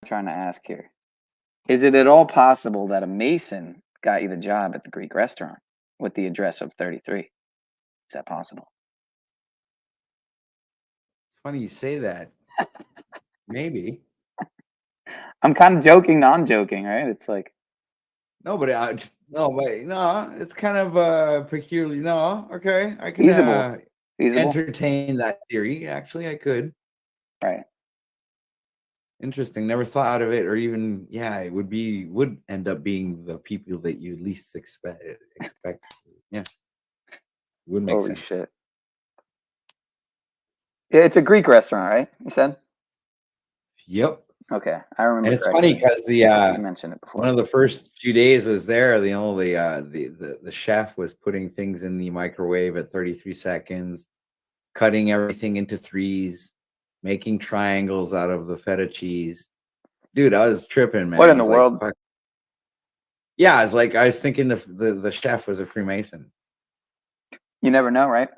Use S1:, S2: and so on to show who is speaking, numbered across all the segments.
S1: trying to ask here. Is it at all possible that a Mason got you the job at the Greek restaurant with the address of 33? Is that possible?
S2: It's funny you say that. Maybe.
S1: I'm kind of joking, non-joking, right? It's like
S2: No, but it's kind of peculiar. No, okay, I can
S1: feasible.
S2: entertain that theory. Actually, I could.
S1: Right.
S2: Interesting. Never thought of it, or even it would end up being the people that you least expect. Yeah, would make
S1: Holy
S2: sense.
S1: shit. Yeah, it's a Greek restaurant, right? You said.
S2: Yep.
S1: Okay, I remember.
S2: And it's funny because
S1: you mentioned it before.
S2: One of the first few days I was there, the chef was putting things in the microwave at 33 seconds, cutting everything into threes, making triangles out of the feta cheese. Dude, I was tripping, man.
S1: What in the world?
S2: Yeah, I was thinking the chef was a Freemason.
S1: You never know, right?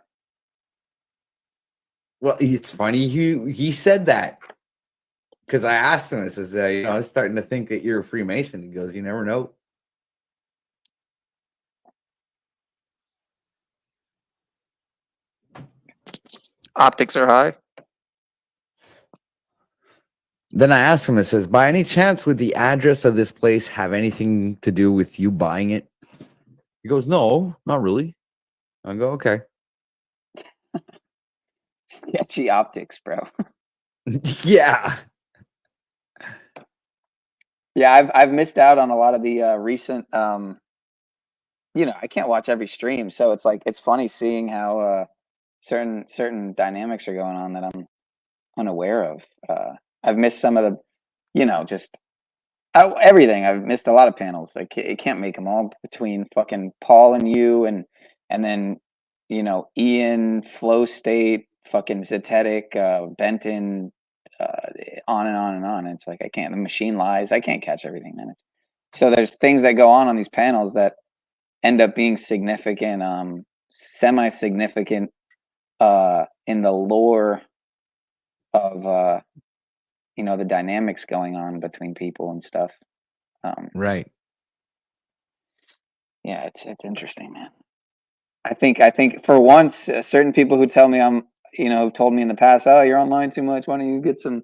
S2: Well, it's funny he said that. Because I asked him, I says, I was starting to think that you're a Freemason. He goes, you never know.
S1: Optics are high.
S2: Then I asked him, I says, by any chance, would the address of this place have anything to do with you buying it? He goes, no, not really. I go, okay.
S1: Sketchy optics, bro.
S2: Yeah.
S1: Yeah, I've missed out on a lot of the recent I can't watch every stream, so it's funny seeing how certain dynamics are going on that I'm unaware of. I've missed some of the, just everything. I've missed a lot of panels. It can't make them all between fucking Paul and you and then Ian, Flow State, fucking Zetetic, Benton, on and on and on. It's like I can't. The machine lies. I can't catch everything, man. So there's things that go on these panels that end up being significant, semi-significant in the lore of the dynamics going on between people and stuff.
S2: Right.
S1: Yeah, it's interesting, man. I think for once, certain people who tell me told me in the past, oh, you're online too much. Why don't you get some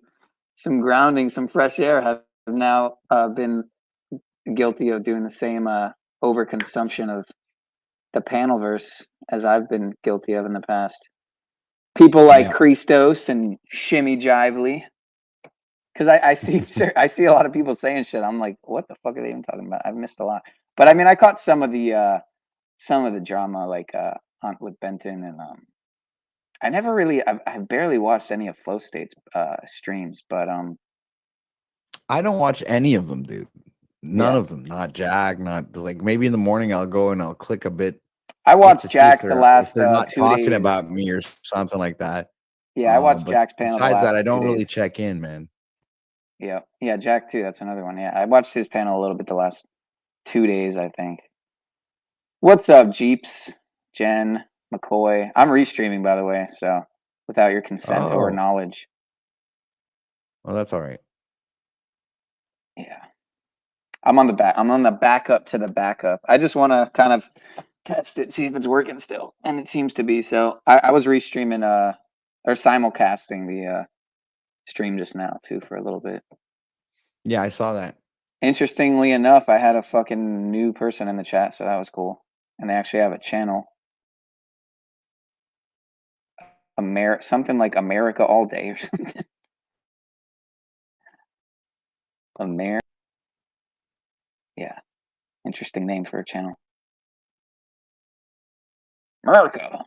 S1: grounding, some fresh air? Have now been guilty of doing the same overconsumption of the panelverse as I've been guilty of in the past. People like Christos and Shimmy Jively. Because I see a lot of people saying shit. I'm like, what the fuck are they even talking about? I've missed a lot. But I mean, I caught some of the drama, like with Benton, and I never really, I've barely watched any of Flow State's streams, but
S2: I don't watch any of them, dude. None of them. Not Jack. Not like maybe in the morning I'll go and I'll click a bit.
S1: I watched Jack the last
S2: if they're not
S1: 2
S2: talking
S1: days.
S2: about me or something like that.
S1: Yeah, I watched Jack's panel.
S2: Besides that, I don't really check in, man.
S1: Yeah, Jack too. That's another one. Yeah, I watched his panel a little bit the last 2 days, I think. What's up, Jeeps, Jen, McCoy? I'm restreaming, by the way, so without your consent or knowledge.
S2: Well, that's all right.
S1: Yeah, I'm on the back. I'm on the backup to the backup. I just want to kind of test it, see if it's working still, and it seems to be. So I was restreaming or simulcasting the stream just now too for a little bit.
S2: Yeah, I saw that.
S1: Interestingly enough, I had a fucking new person in the chat, so that was cool. And they actually have a channel. Something like America All Day or something. Yeah. Interesting name for a channel. America.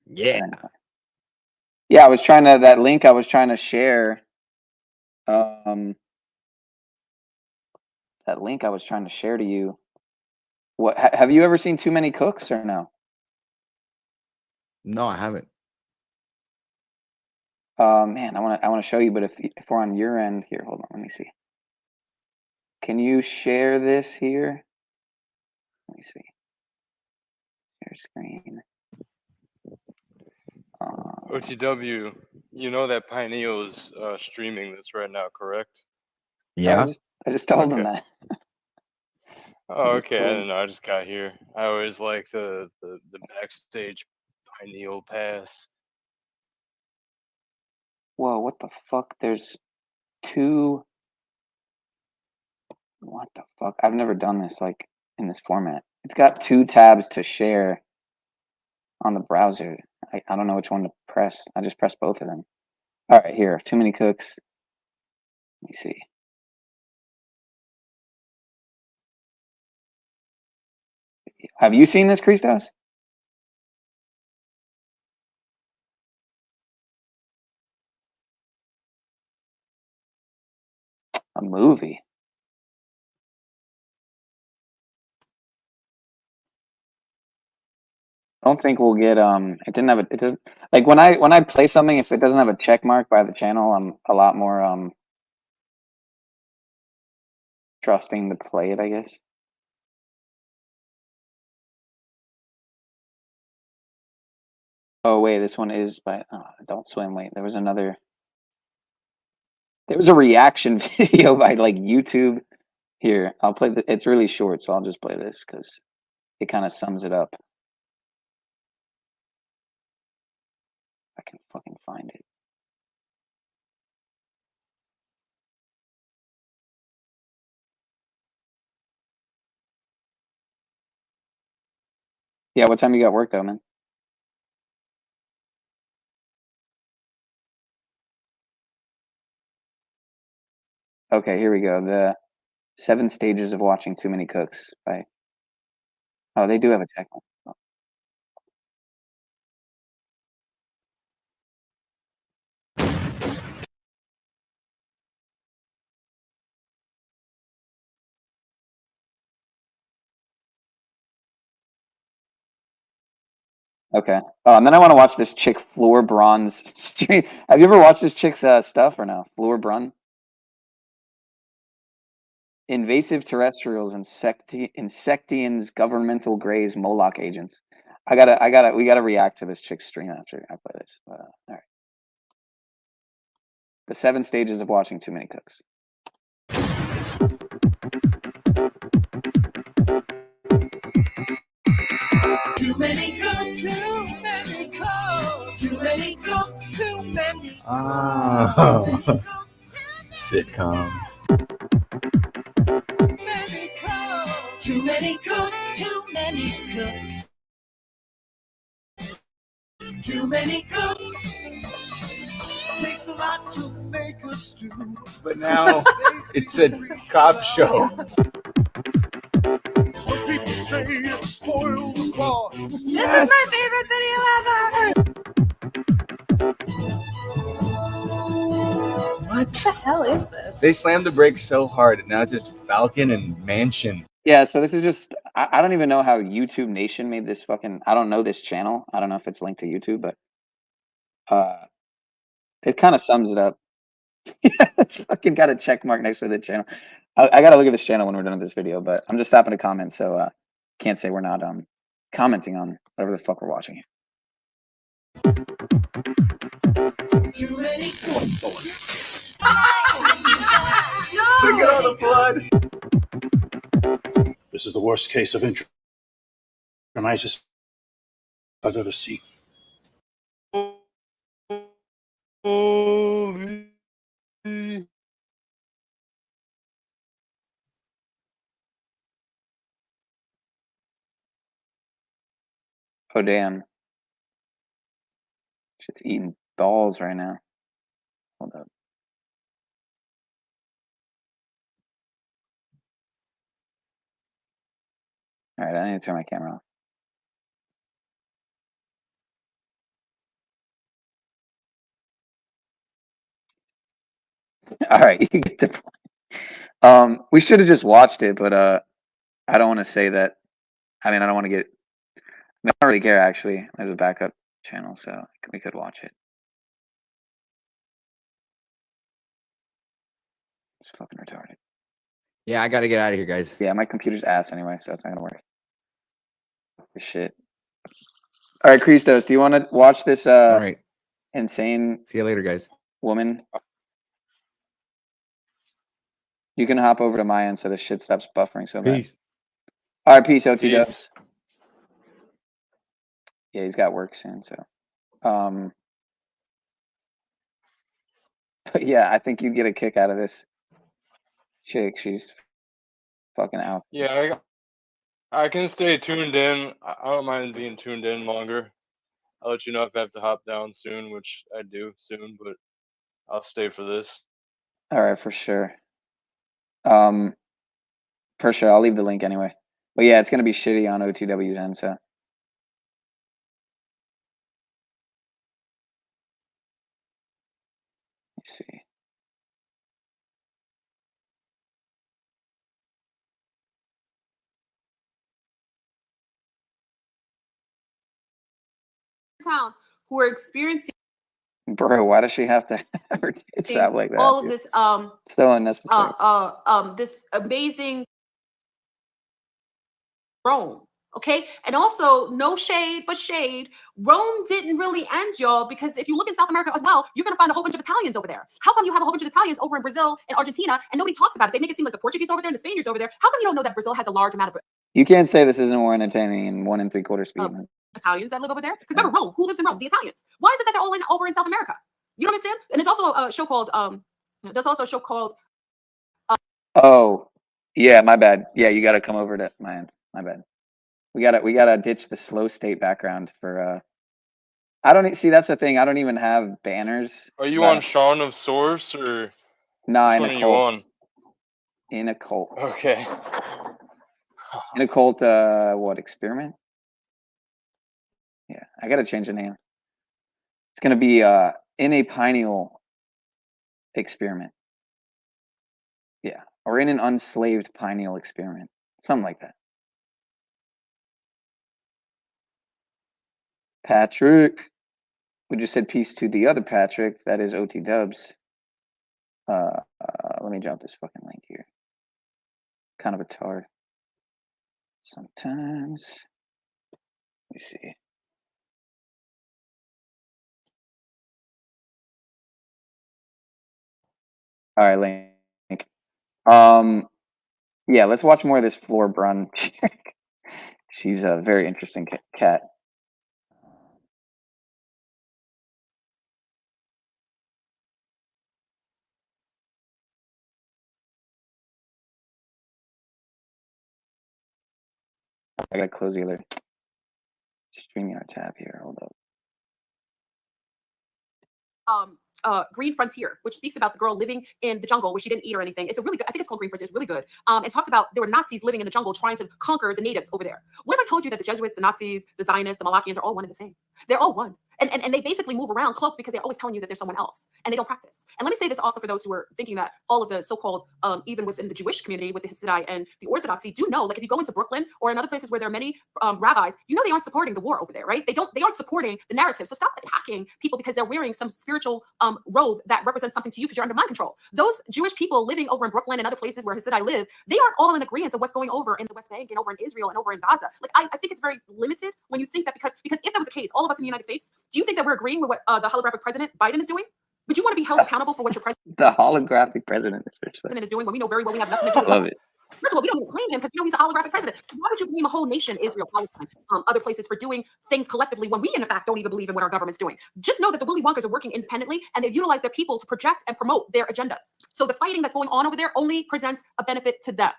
S2: Yeah.
S1: Yeah, that link I was trying to share. That link I was trying to share to you. What have you ever seen Too Many Cooks or no?
S2: No, I haven't.
S1: Man, I want to show you, but if we're on your end here, hold on, let me see. Can you share this here? Let me see. Share screen.
S3: OTW. You know that Pineal's streaming this right now, correct?
S2: Yeah.
S1: I just told them
S3: Okay.
S1: that.
S3: Oh,
S1: just
S3: okay. I
S1: told
S3: didn't know. I just got here. I always like the backstage Pineal pass.
S1: Whoa, what the fuck? There's two. What the fuck? I've never done this like in this format. It's got two tabs to share on the browser. I don't know which one to press. I just press both of them. All right, here. Too many cooks. Let me see. Have you seen this, Christos? A movie. I don't think we'll get it didn't have it doesn't like when I play something, if it doesn't have a check mark by the channel, I'm a lot more trusting to play it, I guess. Oh wait, this one is by Adult Swim. Wait, there was a reaction video by like YouTube. Here, I'll play it's really short, so I'll just play this because it kind of sums it up. I can fucking find it. Yeah, what time you got work though, man? Okay, here we go. The 7 stages of watching too many cooks. Right. Oh, they do have a check mark. Okay. Oh, and then I want to watch this chick Floor Bronze stream. Have you ever watched this chick's stuff or no? Floor Brun? Invasive terrestrials, insectians, governmental greys, Moloch agents. We gotta react to this chick's stream after I play this. All right. The 7 stages of watching too many cooks.
S4: Too many cooks, too many cooks, too many cooks, too many.
S5: Oh, sitcoms.
S4: Too many cooks, too many cooks, too many cooks. Takes a lot to make a stew.
S5: But now it's a cop show.
S4: Some people say it's spoiled sport.
S5: Yes.
S6: This is my favorite video ever.
S5: What?
S6: What the hell is this?
S5: They slammed the brakes so hard, and now it's just Falcon and Mansion.
S1: Yeah, so this is just I don't even know how YouTube Nation made this fucking I don't know this channel. I don't know if it's linked to YouTube, but it kind of sums it up. Yeah, it's fucking got a check mark next to the channel. I gotta look at this channel when we're done with this video, but I'm just stopping to comment, so can't say we're not commenting on whatever the fuck we're watching here.
S4: Too many cooks.
S5: Drink it on the blood.
S7: This is the worst case of intraminitis I've ever seen.
S3: Holy.
S1: Oh damn. Shit's eating balls right now. Hold up. Alright, I need to turn my camera off. Alright, you get the point. We should have just watched it, but I don't want to say that. I mean, I don't want to get I don't really care actually. There's a backup channel, so we could watch it. It's fucking retarded.
S2: Yeah, I gotta get out of here, guys.
S1: Yeah, my computer's ass anyway, so it's not gonna work. Shit. All right, Christos, do you want to watch this?
S2: All right.
S1: insane
S2: See you later, guys.
S1: woman. You can hop over to my end so the shit stops buffering so bad.
S2: Peace.
S1: All right, peace, OT
S3: Peace.
S1: dubs. Yeah, he's got work soon, so. But yeah, I think you'd get a kick out of this chick. She's fucking out.
S3: Yeah, I can stay tuned in. I don't mind being tuned in longer. I'll let you know if I have to hop down soon, which I do soon, but I'll stay for this.
S1: All right, for sure. For sure. I'll leave the link anyway. But yeah, it's gonna be shitty on OTW's end, so. Let's see.
S8: towns who are experiencing
S1: Bro, why does she have to have her tits out like that?
S8: all of
S1: dude?
S8: this
S1: So unnecessary.
S8: this amazing Rome. Okay, and also no shade, but shade. Rome didn't really end, y'all, because if you look in South America as well, you're gonna find a whole bunch of Italians over there. How come you have a whole bunch of Italians over in Brazil and Argentina, and nobody talks about it? They make it seem like the Portuguese over there and the Spaniards over there. How come you don't know that Brazil has a large amount of
S1: You can't say this isn't more entertaining in 1 3/4 speed. man.
S8: Italians that live over there? Because remember Rome, who lives in Rome? The Italians. Why is it that they're all over in South America? You don't understand? And there's also a show called there's also a show called
S1: Oh, yeah, my bad. Yeah, you gotta come over to my end. My bad. We gotta ditch the slow state background for I don't see that's the thing. I don't even have banners.
S3: Are you on Shaun of Source or
S1: Nah,
S3: which
S1: in
S3: one
S1: a
S3: are you
S1: cult.
S3: on?
S1: In a cult.
S3: Okay.
S1: In a cult what, experiment? Yeah, I gotta change the name. It's gonna be in a pineal experiment. Yeah. Or in an unslaved pineal experiment. Something like that. Patrick. We just said peace to the other Patrick. That is OT Dubs. Let me drop this fucking link here. Kind of a tard. Sometimes. Let me see. All right, link. Yeah, let's watch more of this Floor Brun chick. She's a very interesting cat. I gotta close the other StreamYard tab here. Hold up.
S8: Green Frontier, which speaks about the girl living in the jungle where she didn't eat or anything. It's a really good, I think it's called Green Frontier. It's really good. It talks about there were Nazis living in the jungle trying to conquer the natives over there. What if I told you that the Jesuits, the Nazis, the Zionists, the Malachians are all one and the same? They're all one. And they basically move around cloaked because they're always telling you that there's someone else and they don't practice. And let me say this also for those who are thinking that all of the so-called, even within the Jewish community with the Hasidic and the Orthodoxy do know, like if you go into Brooklyn or in other places where there are many rabbis, you know they aren't supporting the war over there, right? They aren't supporting the narrative. So stop attacking people because they're wearing some spiritual robe that represents something to you because you're under mind control. Those Jewish people living over in Brooklyn and other places where Hasidic live, they aren't all in agreement of what's going over in the West Bank and over in Israel and over in Gaza. Like I think it's very limited when you think that because if that was the case, all of us in the United States, do you think that we're agreeing with what the holographic president Biden is doing? Would you want to be held accountable for what your
S1: The holographic president
S8: president is doing when we know very well we have nothing to do with
S1: Love it.
S8: First of all, we don't even claim him because we know he's a holographic president. Why would you blame a whole nation, Israel, Palestine, other places for doing things collectively when we, in fact, don't even believe in what our government's doing? Just know that the Willy Wonkers are working independently and they utilize their people to project and promote their agendas. So the fighting that's going on over there only presents a benefit to them.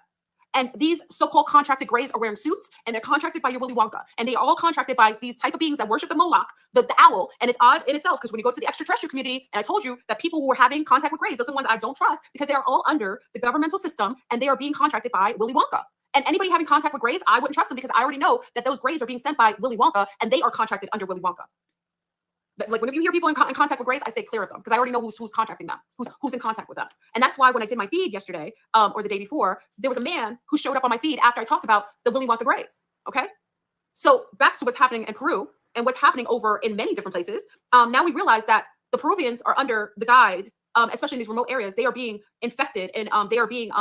S8: And these so-called contracted grays are wearing suits and they're contracted by your Willy Wonka. And they are all contracted by these type of beings that worship the Moloch, the owl. And it's odd in itself because when you go to the extraterrestrial community, and I told you that people who are having contact with grays, those are the ones I don't trust because they are all under the governmental system and they are being contracted by Willy Wonka. And anybody having contact with grays, I wouldn't trust them because I already know that those grays are being sent by Willy Wonka and they are contracted under Willy Wonka. Like whenever you hear people in contact with grays, I stay clear of them because I already know who's contracting them, who's in contact with them. And that's why when I did my feed yesterday or the day before, there was a man who showed up on my feed after I talked about the Willy Wonka grays. Okay, so back to what's happening in Peru and what's happening over in many different places. Now we realize that the Peruvians are under the guide, especially in these remote areas. They are being infected and they are being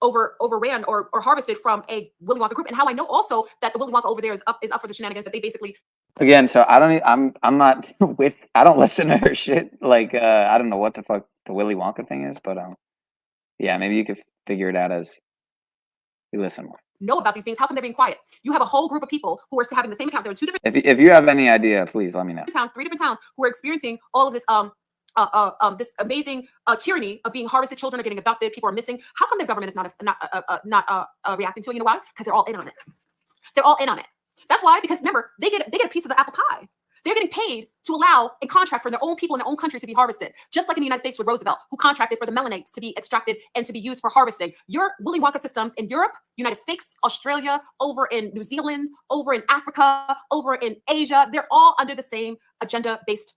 S8: overran or harvested from a Willy Wonka group. And how I know also that the Willy Wonka over there is up for the shenanigans that they basically
S1: Again, so I don't. I'm not with. I don't listen to her shit. Like I don't know what the fuck the Willy Wonka thing is, but yeah, maybe you could figure it out as you listen more.
S8: Know about these things. How come they're being quiet? You have a whole group of people who are having the same account. There are two different
S1: If you have any idea, please let me know.
S8: towns, three different towns who are experiencing all of this this amazing tyranny of being harvested. Children are getting abducted. People are missing. How come the government is not reacting to it? You know why? Because they're all in on it. They're all in on it. That's why. Because remember, they get a piece of the apple pie. They're getting paid to allow and contract for their own people in their own country to be harvested, just like in the United States with Roosevelt, who contracted for the melanates to be extracted and to be used for harvesting. Your Willy Wonka systems in Europe, United States, Australia, over in New Zealand, over in Africa, over in Asia, they're all under the same agenda-based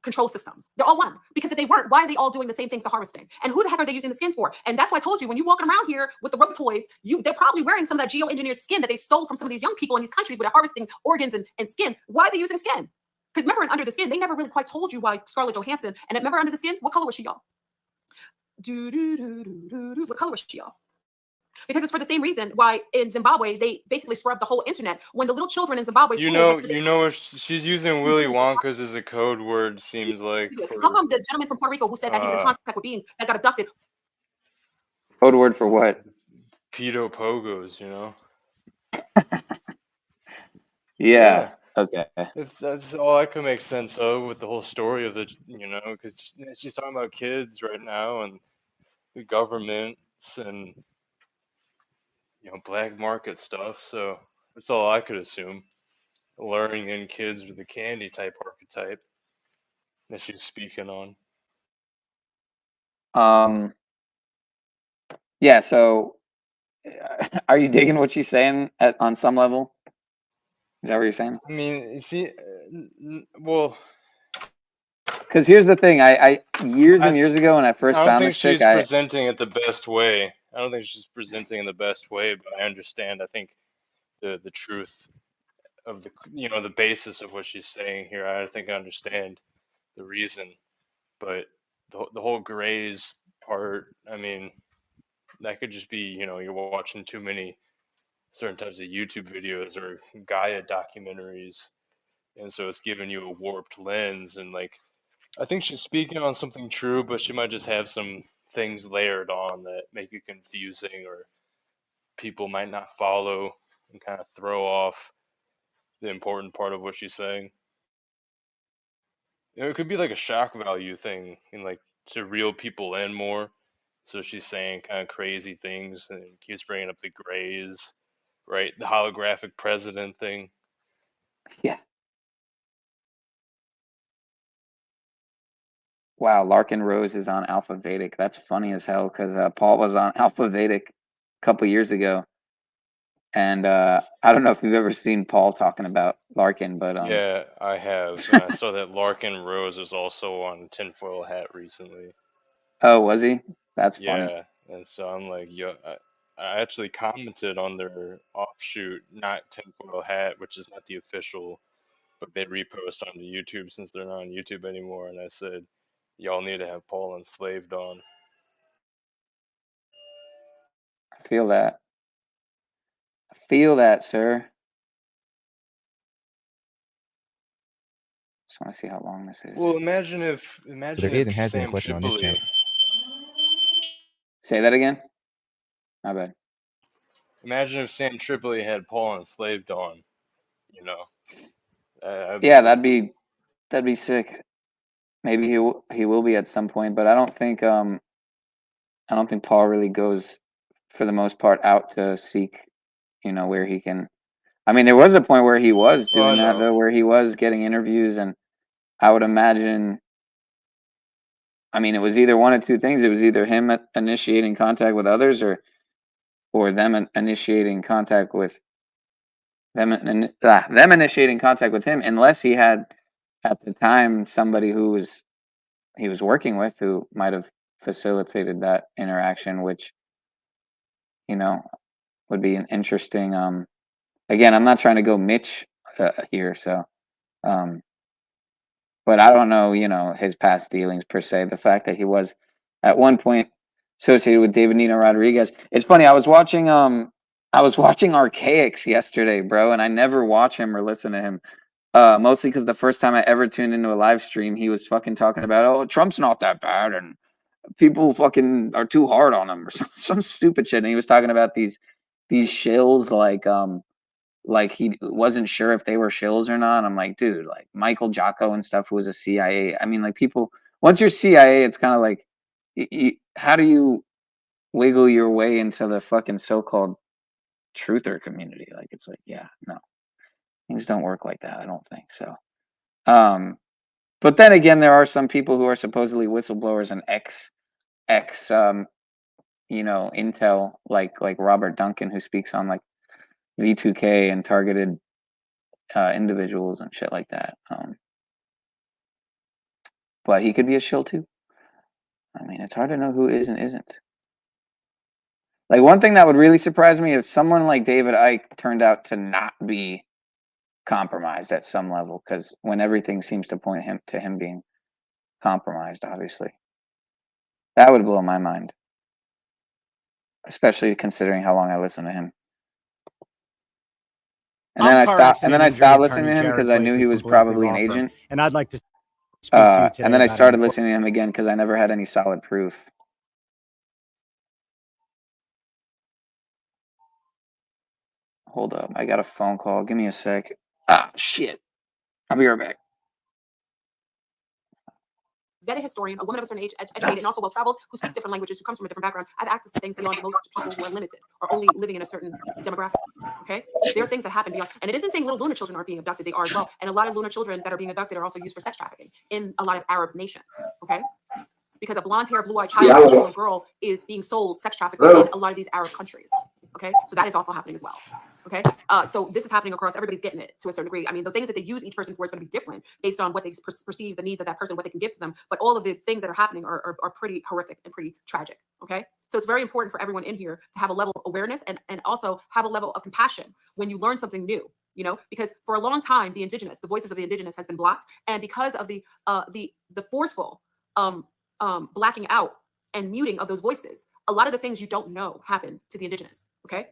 S8: control systems. They're all one. Because if they weren't, why are they all doing the same thing for harvesting? And who the heck are they using the skins for? And that's why I told you, when you're walking around here with the robotoids, they're probably wearing some of that geoengineered skin that they stole from some of these young people in these countries where they're harvesting organs and skin. Why are they using skin? Because remember, in Under the Skin, they never really quite told you why Scarlett Johansson. And remember, Under the Skin, what color was she, y'all? What color was she, y'all? Because it's for the same reason why in Zimbabwe they basically scrubbed the whole internet. When the little children in Zimbabwe,
S3: You know, she's using Willy Wonka's as a code word. Seems like.
S8: How come the gentleman from Puerto Rico who said that he was in contact with beings that got abducted?
S1: Code word for what?
S3: Pedo pogos, you know.
S1: Yeah. Okay.
S3: That's all I can make sense of with the whole story of the, you know, because she's talking about kids right now and the governments and, you know, black market stuff. So that's all I could assume. Luring in kids with the candy type archetype that she's speaking on.
S1: Yeah. So, are you digging what she's saying on some level? Is that what you're saying?
S3: I mean, you see, well,
S1: because here's the thing. I years and years ago when I first found this chick,
S3: I don't think she's presenting it the best way. I don't think she's presenting it the best way, but I understand. I think the truth of the, you know, the basis of what she's saying here. I think I understand the reason, but the whole grays part, I mean, that could just be, you know, you're watching too many certain types of YouTube videos or Gaia documentaries, and so it's giving you a warped lens. And like, I think she's speaking on something true, but she might just have some things layered on that make it confusing, or people might not follow and kind of throw off the important part of what she's saying. You know, it could be like a shock value thing, and like to reel people in more. So she's saying kind of crazy things and keeps bringing up the grays, right? The holographic president thing.
S1: Yeah. Wow, Larkin Rose is on Alpha Vedic. That's funny as hell because Paul was on Alpha Vedic a couple years ago. And I don't know if you've ever seen Paul talking about Larkin, but
S3: yeah, I have. And I saw that Larkin Rose is also on Tinfoil Hat recently.
S1: Oh, was he? That's funny.
S3: Yeah, and so I'm like, yo, I actually commented on their offshoot, not Tinfoil Hat, which is not the official, but they repost onto YouTube since they're not on YouTube anymore. And I said, y'all need to have Paul Enslaved on.
S1: I feel that. I feel that, sir. Just want to see how long this is.
S3: Well, imagine if Sam Tripoli.
S1: Say that again. My bad.
S3: Imagine if Sam Tripoli had Paul Enslaved on. You know.
S1: Yeah, that'd be sick. Maybe he will be at some point, but I don't think Paul really goes for the most part out to seek, you know, where he can. I mean, there was a point where he was doing that though, where he was getting interviews, and I would imagine. I mean, it was either one of two things. It was either him initiating contact with others, or them initiating contact with them initiating contact with him, unless he had at the time somebody he was working with who might have facilitated that interaction, which, you know, would be an interesting. Again, I'm not trying to go Mitch here, so, but I don't know, you know, his past dealings per se. The fact that he was at one point associated with David Nino Rodriguez. It's funny. I was watching Archaics yesterday, bro, and I never watch him or listen to him. Mostly because the first time I ever tuned into a live stream, he was fucking talking about, oh, Trump's not that bad, and people fucking are too hard on him, or some stupid shit. And he was talking about these shills, like he wasn't sure if they were shills or not. I'm like, dude, like Michael Jocko and stuff, who was a CIA. I mean, like, people, once you're CIA, it's kind of like, how do you wiggle your way into the fucking so-called truther community? Like, it's like, yeah, no, things don't work like that. I don't think so. But then again, there are some people who are supposedly whistleblowers and intel, like Robert Duncan, who speaks on like V2K and targeted individuals and shit like that. But he could be a shill too. I mean, it's hard to know who is and isn't. Like, one thing that would really surprise me, if someone like David Icke turned out to not be compromised at some level, because when everything seems to point to him being compromised, obviously, that would blow my mind, especially considering how long I listened to him. And then I stopped listening to him because I knew he was probably an agent.
S9: And I'd like to speak to you today.
S1: And then I started listening to him again because I never had any solid proof. Hold up, I got a phone call. Give me a sec. Ah, shit. I'll be right back.
S8: Vetted historian, a woman of a certain age, educated and also well-traveled, who speaks different languages, who comes from a different background. I have access to things beyond most people who are limited or only living in a certain demographics. Okay, there are things that happen beyond, and it isn't saying little lunar children aren't being abducted; they are as well. And a lot of lunar children that are being abducted are also used for sex trafficking in a lot of Arab nations. Okay, because a blonde-haired, blue-eyed child, a little girl, is being sold sex trafficking in a lot of these Arab countries. Okay, so that is also happening as well. Okay, so this is happening across, everybody's getting it to a certain degree. I mean, the things that they use each person for is going to be different based on what they perceive the needs of that person, what they can give to them. But all of the things that are happening are pretty horrific and pretty tragic. Okay, so it's very important for everyone in here to have a level of awareness and also have a level of compassion when you learn something new. You know, because for a long time, the voices of the indigenous has been blocked, and because of the forceful blacking out and muting of those voices, a lot of the things you don't know happen to the indigenous. Okay.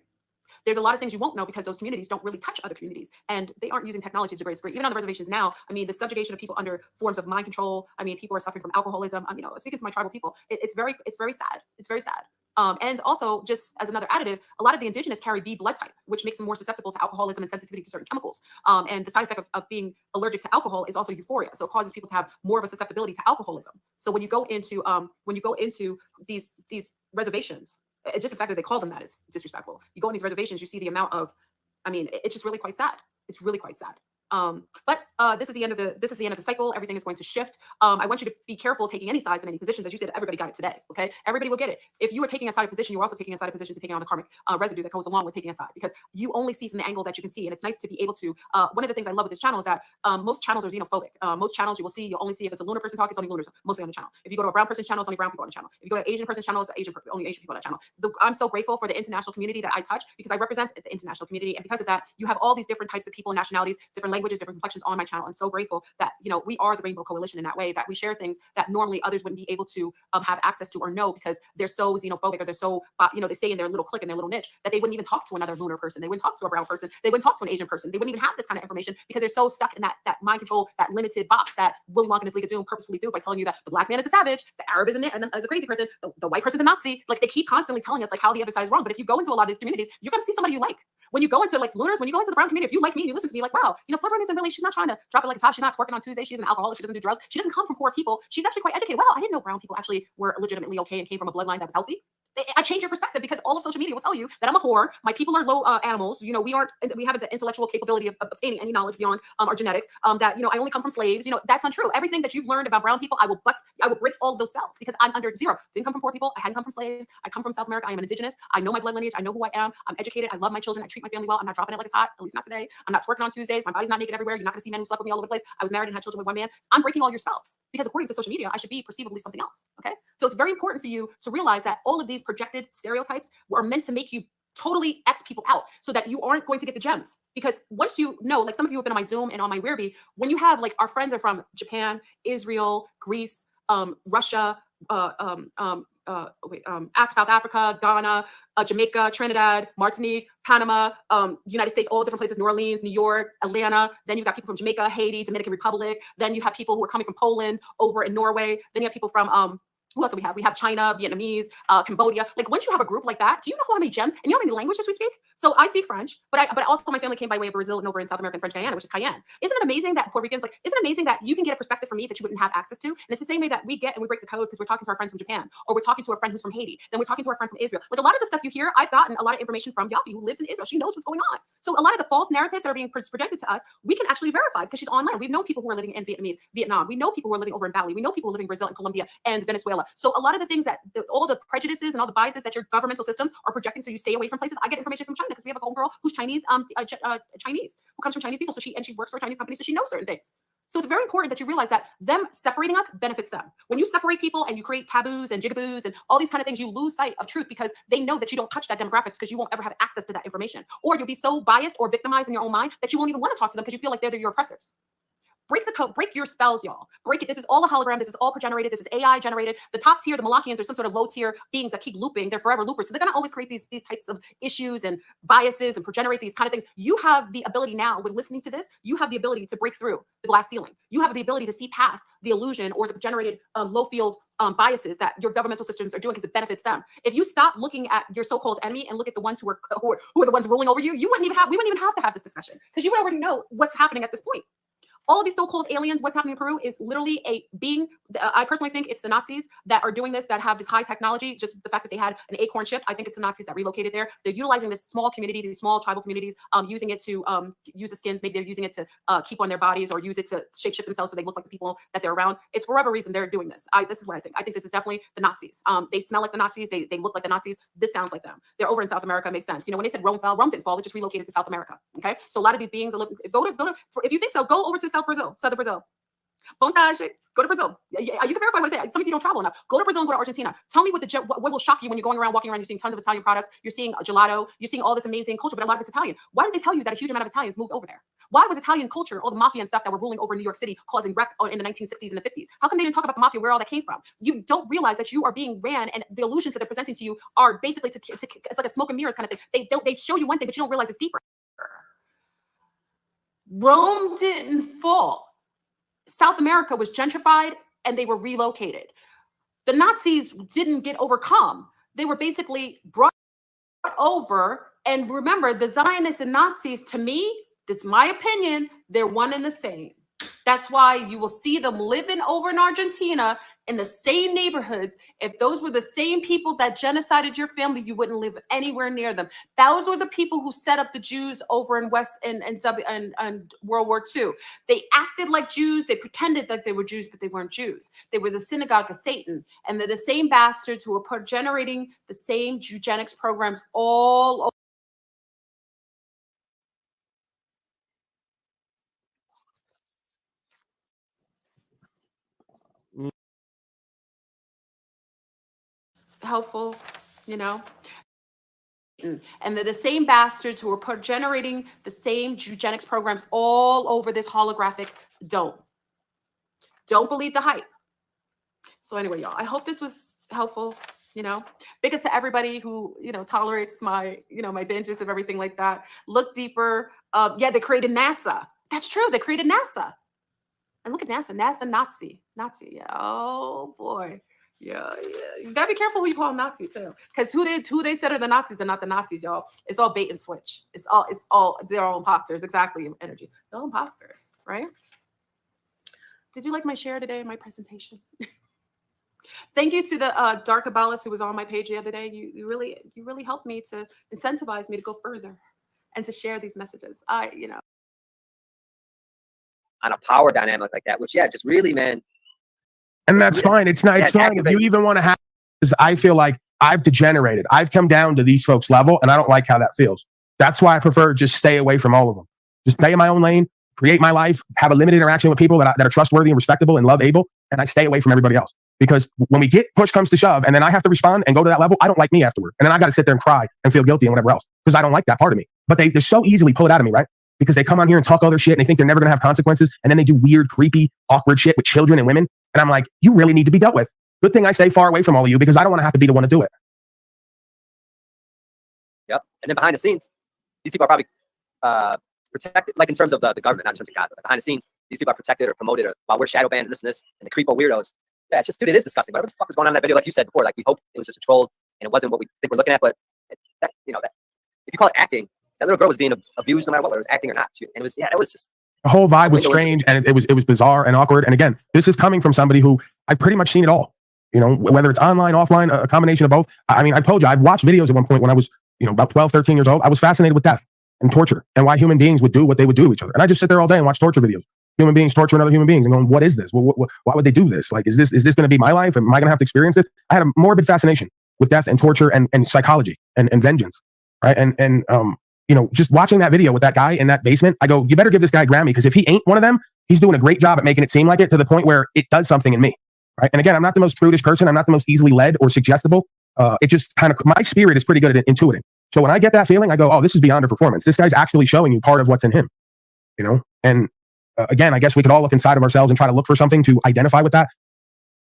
S8: There's a lot of things you won't know because those communities don't really touch other communities, and they aren't using technology to the greatest degree. Even on the reservations now, I mean, the subjugation of people under forms of mind control. I mean, people are suffering from alcoholism. You know, speaking to my tribal people, it's very sad. It's very sad. And also, just as another additive, a lot of the indigenous carry B blood type, which makes them more susceptible to alcoholism and sensitivity to certain chemicals. And the side effect of being allergic to alcohol is also euphoria. So it causes people to have more of a susceptibility to alcoholism. So when you go into these reservations, just the fact that they call them that is disrespectful. You go in these reservations, you see the amount of, I mean, it's just really quite sad. It's really quite sad. But this is the end of the cycle. Everything is going to shift. I want you to be careful taking any sides and any positions. As you said, everybody got it today. Okay, everybody will get it. If you are taking a side position, you're also taking a side position to taking on the karmic residue that goes along with taking a side, because you only see from the angle that you can see. And it's nice to be able to. One of the things I love with this channel is that most channels are xenophobic. Most channels you'll only see if it's a lunar person talking, it's only lunars mostly on the channel. If you go to a brown person's channel, it's only brown people on the channel. If you go to an Asian person's channel, it's only Asian people on that channel. I'm so grateful for the international community that I touch, because I represent the international community, and because of that, you have all these different types of people and nationalities, different languages, different complexions on my channel. I'm so grateful that, you know, we are the Rainbow Coalition in that way, that we share things that normally others wouldn't be able to have access to or know, because they're so xenophobic, or they're so, they stay in their little clique, in their little niche, that they wouldn't even talk to another lunar person. They wouldn't talk to a brown person. They wouldn't talk to an Asian person. They wouldn't even have this kind of information, because they're so stuck in that mind control, that limited box that Willy Wonka and his League of Doom purposefully do by telling you that the black man is a savage, the Arab is a crazy person, the white person's a Nazi. Like, they keep constantly telling us like how the other side is wrong. But if you go into a lot of these communities, you're going to see somebody you like. When you go into like lunars, when you go into the brown community, if you like me and you listen to me, like, wow, you know, Flipper isn't really, she's not trying to drop it like it's hot. She's not twerking on Tuesday. She's an alcoholic. She doesn't do drugs. She doesn't come from poor people. She's actually quite educated. Wow, I didn't know brown people actually were legitimately okay and came from a bloodline that was healthy. I change your perspective, because all of social media will tell you that I'm a whore. My people are low animals. You know, we haven't the intellectual capability of obtaining any knowledge beyond our genetics. That, you know, I only come from slaves. You know, that's untrue. Everything that you've learned about brown people, I will break all of those spells, because I'm under zero. Didn't come from poor people. I hadn't come from slaves. I come from South America. I am an indigenous. I know my blood lineage. I know who I am. I'm educated. I love my children. I treat my family well. I'm not dropping it like it's hot. At least not today. I'm not twerking on Tuesdays. My body's not naked everywhere. You're not gonna see men who slept with me all over the place. I was married and had children with one man. I'm breaking all your spells, because according to social media, I should be perceivably something else. Okay, so it's very important for you to realize that all of these projected stereotypes were meant to make you totally X people out, so that you aren't going to get the gems. Because once you know, like some of you have been on my Zoom and on my Weirby, when you have like, our friends are from Japan, Israel, Greece, Russia, South Africa, Ghana, Jamaica, Trinidad, Martinique, Panama, United States, all different places, New Orleans, New York, Atlanta. Then you've got people from Jamaica, Haiti, Dominican Republic. Then you have people who are coming from Poland, over in Norway. Then you have people from who else do we have? We have China, Vietnamese, Cambodia. Like, once you have a group like that, do you know how many gems and you know how many languages we speak? So I speak French, but also my family came by way of Brazil and over in South American French Guyana, which is Cayenne. Isn't it amazing that Puerto Ricans, like, isn't it amazing that you can get a perspective from me that you wouldn't have access to? And it's the same way that we get and we break the code because we're talking to our friends from Japan, or we're talking to a friend who's from Haiti, then we're talking to our friend from Israel. Like, a lot of the stuff you hear, I've gotten a lot of information from Yafi, who lives in Israel. She knows what's going on. So a lot of the false narratives that are being projected to us, we can actually verify because she's online. We know people who are living in Vietnam. We know people who are living over in Bali. We know people who are living in Brazil and Colombia and Venezuela. So a lot of the things that all the prejudices and all the biases that your governmental systems are projecting, so you stay away from places. I get information from China because we have a homegirl who's Chinese, Chinese, who comes from Chinese people. So she works for a Chinese company, so she knows certain things. So it's very important that you realize that them separating us benefits them. When you separate people and you create taboos and jigaboos and all these kind of things, you lose sight of truth because they know that you don't touch that demographics because you won't ever have access to that information. Or you'll be so biased or victimized in your own mind that you won't even want to talk to them because you feel like they're your oppressors. Break the code, break your spells, y'all. Break it. This is all a hologram. This is all generated. This is AI generated. The top tier, the Malakians, are some sort of low tier beings that keep looping. They're forever loopers. So they're going to always create these types of issues and biases and generate these kind of things. You have the ability now with listening to this, you have the ability to break through the glass ceiling. You have the ability to see past the illusion or the generated low field biases that your governmental systems are doing because it benefits them. If you stop looking at your so-called enemy and look at the ones who are the ones ruling over you, we wouldn't even have to have this discussion because you would already know what's happening at this point. All of these so-called aliens, what's happening in Peru is literally a being. I personally think it's the Nazis that are doing this, that have this high technology. Just the fact that they had an acorn ship, I think it's the Nazis that relocated there. They're utilizing this small community, these small tribal communities, using it to use the skins. Maybe they're using it to keep on their bodies or use it to shapeshift themselves so they look like the people that they're around. It's for whatever reason they're doing this. This is what I think. I think this is definitely the Nazis. They smell like the Nazis. They look like the Nazis. This sounds like them. They're over in South America. Makes sense. You know, when they said Rome fell, Rome didn't fall. It just relocated to South America. Okay, so a lot of these beings are looking. If you think so, go over to southern Brazil. Vontade. Go to Brazil. You can verify what I say. Some of you don't travel enough. Go to Brazil and go to Argentina. Tell me what will shock you when you're walking around, you're seeing tons of Italian products, you're seeing gelato, you're seeing all this amazing culture, but a lot of it's Italian. Why did they tell you that a huge amount of Italians moved over there? Why was Italian culture, all the mafia and stuff that were ruling over New York City, causing wreck in the 1960s and the 50s? How come they didn't talk about the mafia, where all that came from? You don't realize that you are being ran, and the illusions that they're presenting to you are basically it's like a smoke and mirrors kind of thing. They show you one thing, but you don't realize it's deeper. Rome didn't fall. South America was gentrified and they were relocated. The Nazis didn't get overcome. They were basically brought over. And remember, the Zionists and Nazis, to me, that's my opinion, they're one and the same. That's why you will see them living over in Argentina in the same neighborhoods. If those were the same people that genocided your family, you wouldn't live anywhere near them. Those were the people who set up the Jews over in and World War II. They acted like Jews. They pretended that they were Jews, but they weren't Jews. They were the synagogue of Satan. And they're the same bastards who are generating the same eugenics programs all over. Helpful, you know, and they're the same bastards who are generating the same eugenics programs all over this holographic dome. Don't believe the hype. So anyway, y'all, I hope this was helpful. You know, big up to everybody who, you know, tolerates my, you know, my binges of everything like that. Look deeper. Yeah, they created NASA. That's true. They created NASA. And look at NASA. NASA Nazi. Yeah. Oh boy. Yeah. You gotta be careful who you call a Nazi too, because who they said are the Nazis are not the Nazis, y'all. It's all bait and switch. It's all they're all imposters. Exactly, energy. They're all imposters, right? Did you like my share today in my presentation? Thank you to the Dark Abalis who was on my page the other day. You really helped me to incentivize me to go further and to share these messages. You know,
S10: on a power dynamic like that, which just really, man.
S9: And that's fine. It's not. It's fine if you even want to have. Because I feel like I've degenerated. I've come down to these folks' level, and I don't like how that feels. That's why I prefer just stay away from all of them. Just stay in my own lane, create my life, have a limited interaction with people that are trustworthy and respectable and love able, and I stay away from everybody else. Because when we get push comes to shove, and then I have to respond and go to that level, I don't like me afterward, and then I got to sit there and cry and feel guilty and whatever else because I don't like that part of me. But they so easily pull it out of me, right? Because they come on here and talk all their shit and they think they're never going to have consequences. And then they do weird, creepy, awkward shit with children and women. And I'm like, you really need to be dealt with Good thing I stay far away from all of you because I don't want to have to be the one to do it.
S10: Yep. And then behind the scenes, these people are probably protected, like in terms of the government, not in terms of God, but behind the scenes, these people are protected or promoted while we're shadow banned and this, and the creepo weirdos. Yeah, it's just, dude, it is disgusting. Whatever the fuck was going on in that video, like you said before, like we hope it was just a troll and it wasn't what we think we're looking at, but that, you know, that if you call it acting, that little girl was being abused no matter what, whether it was acting or not. And it was, yeah, that was just.
S9: The whole vibe was strange and it was bizarre and awkward. And again, this is coming from somebody who I've pretty much seen it all. You know, whether it's online, offline, a combination of both. I mean, I told you, I've watched videos at one point when I was, you know, about 12, 13 years old. I was fascinated with death and torture and why human beings would do what they would do to each other. And I just sit there all day and watch torture videos. Human beings torturing other human beings and going, what is this? Why would they do this? Like, is this going to be my life? Am I going to have to experience this? I had a morbid fascination with death and torture and psychology and vengeance. Right. And you know, just watching that video with that guy in that basement, I go, you better give this guy a Grammy because if he ain't one of them, he's doing a great job at making it seem like it to the point where it does something in me. Right. And again, I'm not the most prudish person. I'm not the most easily led or suggestible. It just kind of, my spirit is pretty good at intuiting. So when I get that feeling, I go, oh, this is beyond a performance. This guy's actually showing you part of what's in him, you know? And again, I guess we could all look inside of ourselves and try to look for something to identify with that,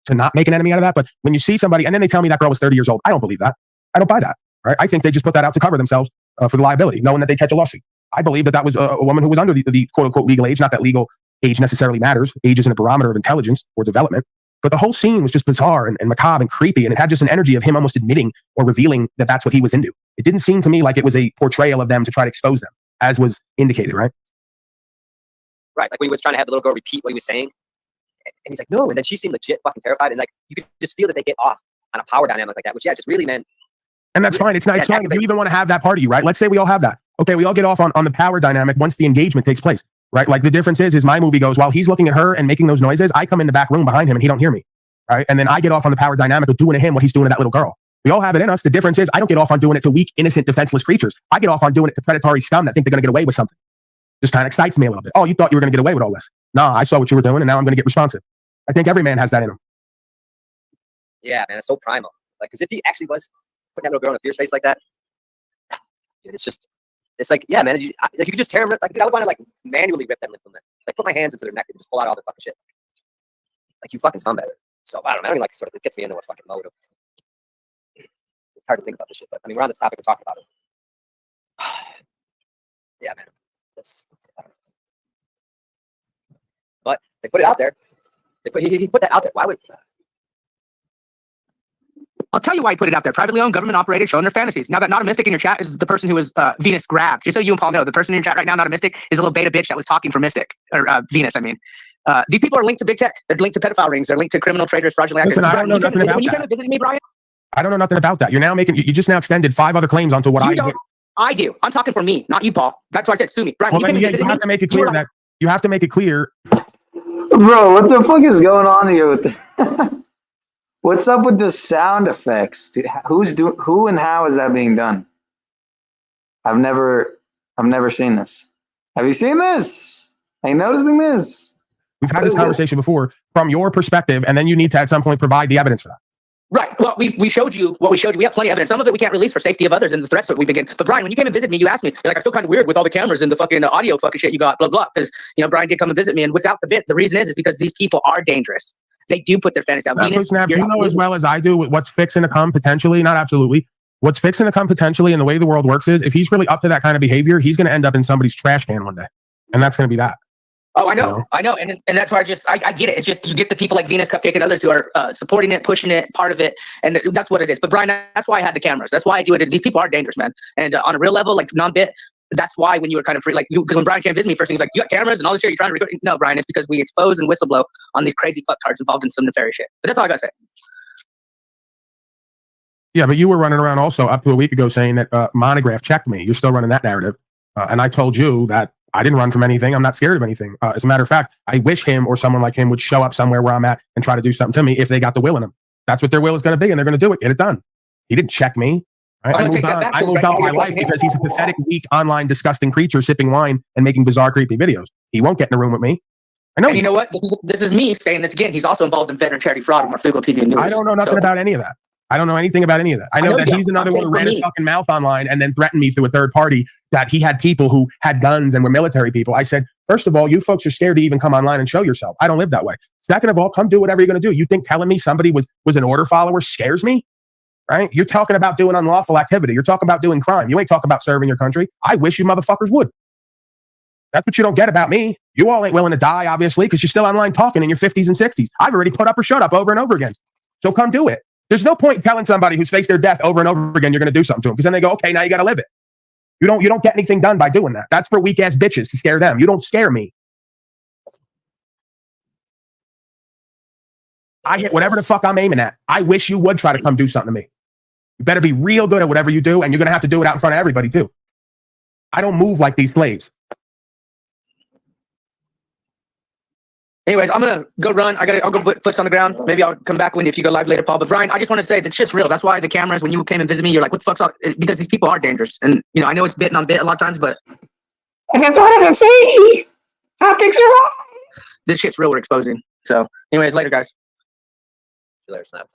S9: to not make an enemy out of that. But when you see somebody and then they tell me that girl was 30 years old, I don't believe that. I don't buy that. Right. I think they just put that out to cover themselves for the liability, knowing that they catch a lawsuit. I believe that was a woman who was under the quote unquote legal age. Not that legal age necessarily matters. Age isn't a barometer of intelligence or development. But the whole scene was just bizarre and macabre and creepy. And it had just an energy of him almost admitting or revealing that that's what he was into. It didn't seem to me like it was a portrayal of them to try to expose them, as was indicated, right?
S10: Right. Like when he was trying to have the little girl repeat what he was saying. And he's like, no. And then she seemed legit fucking terrified. And like, you could just feel that they get off on a power dynamic like that, which, yeah, just really, man.
S9: And that's fine. It's not, it's fine if you even want to have that party, right? Let's say we all have that. Okay, we all get off on the power dynamic once the engagement takes place, right? Like the difference is my movie goes, while he's looking at her and making those noises, I come in the back room behind him and he don't hear me. Right? And then I get off on the power dynamic of doing to him what he's doing to that little girl. We all have it in us. The difference is I don't get off on doing it to weak, innocent, defenseless creatures. I get off on doing it to predatory scum that think they're going to get away with something. Just kind of excites me a little bit. Oh, you thought you were going to get away with all this. Nah, I saw what you were doing and now I'm going to get responsive. I think every man has that in him.
S10: Yeah, man, it's so primal. Like, because if he actually was putting that little girl in a fierce face like that, dude, it's like, yeah, man, you could just tear him. Like, dude, I would want to like manually rip that limb from them. Like, put my hands into their neck and just pull out all their fucking shit. Like, you fucking scumbag. So I don't know. I mean, like, sort of, it gets me into a fucking mode of. It's hard to think about this shit, but I mean, we're on this topic. We're talking about it. Yeah, man. But they put it out there. He put that out there. Why would?
S11: I'll tell you why he put it out there. Privately owned, government operated, showing their fantasies. Now that Not a Mystic in your chat is the person who was Venus grabbed. Just so you and Paul know, the person in your chat right now, Not a Mystic, is a little beta bitch that was talking for Mystic or Venus. I mean, these people are linked to big tech. They're linked to pedophile rings. They're linked to criminal traders, fraudulent actors.
S9: Listen, I don't know nothing about that.
S11: Visiting me, Brian?
S9: I don't know nothing about that. You're now making. You just now extended 5 other claims onto what I do.
S11: I do. I'm talking for me, not you, Paul. That's why I said sue me. Brian,
S9: well, you have to make it clear that you have to make it clear.
S1: Bro, what the fuck is going on here with the What's up with the sound effects? Dude, who and how is that being done? I've never seen this. Have you seen this? Are you noticing this?
S9: We've had this conversation before from your perspective, and then you need to at some point provide the evidence for that.
S11: Right. Well, we showed you what we showed you. We have plenty of evidence. Some of it we can't release for safety of others and the threats that we begin. But Brian, when you came and visited me, you asked me, you're like, I feel kind of weird with all the cameras and the fucking audio fucking shit you got, blah, blah. Because, you know, Brian did come and visit me. And without the bit, the reason is because these people are dangerous. They do put their fantasies out. Venus,
S9: Snaps, you know as well as I do what's fixing to come potentially, not absolutely. What's fixing to come potentially, and the way the world works is if he's really up to that kind of behavior, he's going to end up in somebody's trash can one day. And that's going to be that.
S11: Oh, I know. And that's why I get it. It's just, you get the people like Venus Cupcake and others who are supporting it, pushing it, part of it. And that's what it is. But Brian, that's why I had the cameras. That's why I do it. These people are dangerous, man. And on a real level, like non-bit, that's why when you were kind of free, like when Brian came visit me first, he's like, you got cameras and all this shit, you're trying to record. No, Brian, it's because we expose and whistleblow on these crazy fucktards involved in some nefarious shit. But that's all I got to say.
S9: Yeah, but you were running around also up to a week ago saying that Monograph checked me. You're still running that narrative. And I told you that I didn't run from anything. I'm not scared of anything. As a matter of fact, I wish him or someone like him would show up somewhere where I'm at and try to do something to me if they got the will in them. That's what their will is going to be, and they're going to do it. Get it done. He didn't check me. Right? I moved on with my life because he's a pathetic, weak, online, disgusting creature sipping wine and making bizarre, creepy videos. He won't get in a room with me. I know.
S11: And you know what? This is me saying this again. He's also involved in veteran charity fraud with Marfugo TV and News.
S9: I don't know nothing about any of that. I don't know anything about any of that. I know that he's another one who ran his fucking mouth online and then threatened me through a third party that he had people who had guns and were military people. I said, First of all, you folks are scared to even come online and show yourself. I don't live that way. Second of all, come do whatever you're going to do. You think telling me somebody was an order follower scares me? Right? You're talking about doing unlawful activity. You're talking about doing crime. You ain't talking about serving your country. I wish you motherfuckers would. That's what you don't get about me. You all ain't willing to die, obviously, because you're still online talking in your 50s and 60s. I've already put up or shut up over and over again. So come do it. There's no point telling somebody who's faced their death over and over again you're going to do something to them, because then they go, okay, now you got to live it. You don't get anything done by doing that. That's for weak ass bitches to scare them. You don't scare me. I hit whatever the fuck I'm aiming at. I wish you would try to come do something to me. You better be real good at whatever you do, and you're going to have to do it out in front of everybody too. I don't move like these slaves.
S11: Anyways, I'm gonna go run. I'll go put foots on the ground. Maybe I'll come back if you go live later, Paul. But Brian, I just want to say that shit's real. That's why the cameras, when you came and visited me, you're like, what the fuck's up? Because these people are dangerous. And I know it's bit on bit a lot of times, but
S6: I just wanted to see optics are on.
S11: This shit's real. We're exposing. So, anyways, later, guys.
S10: Later, Snap.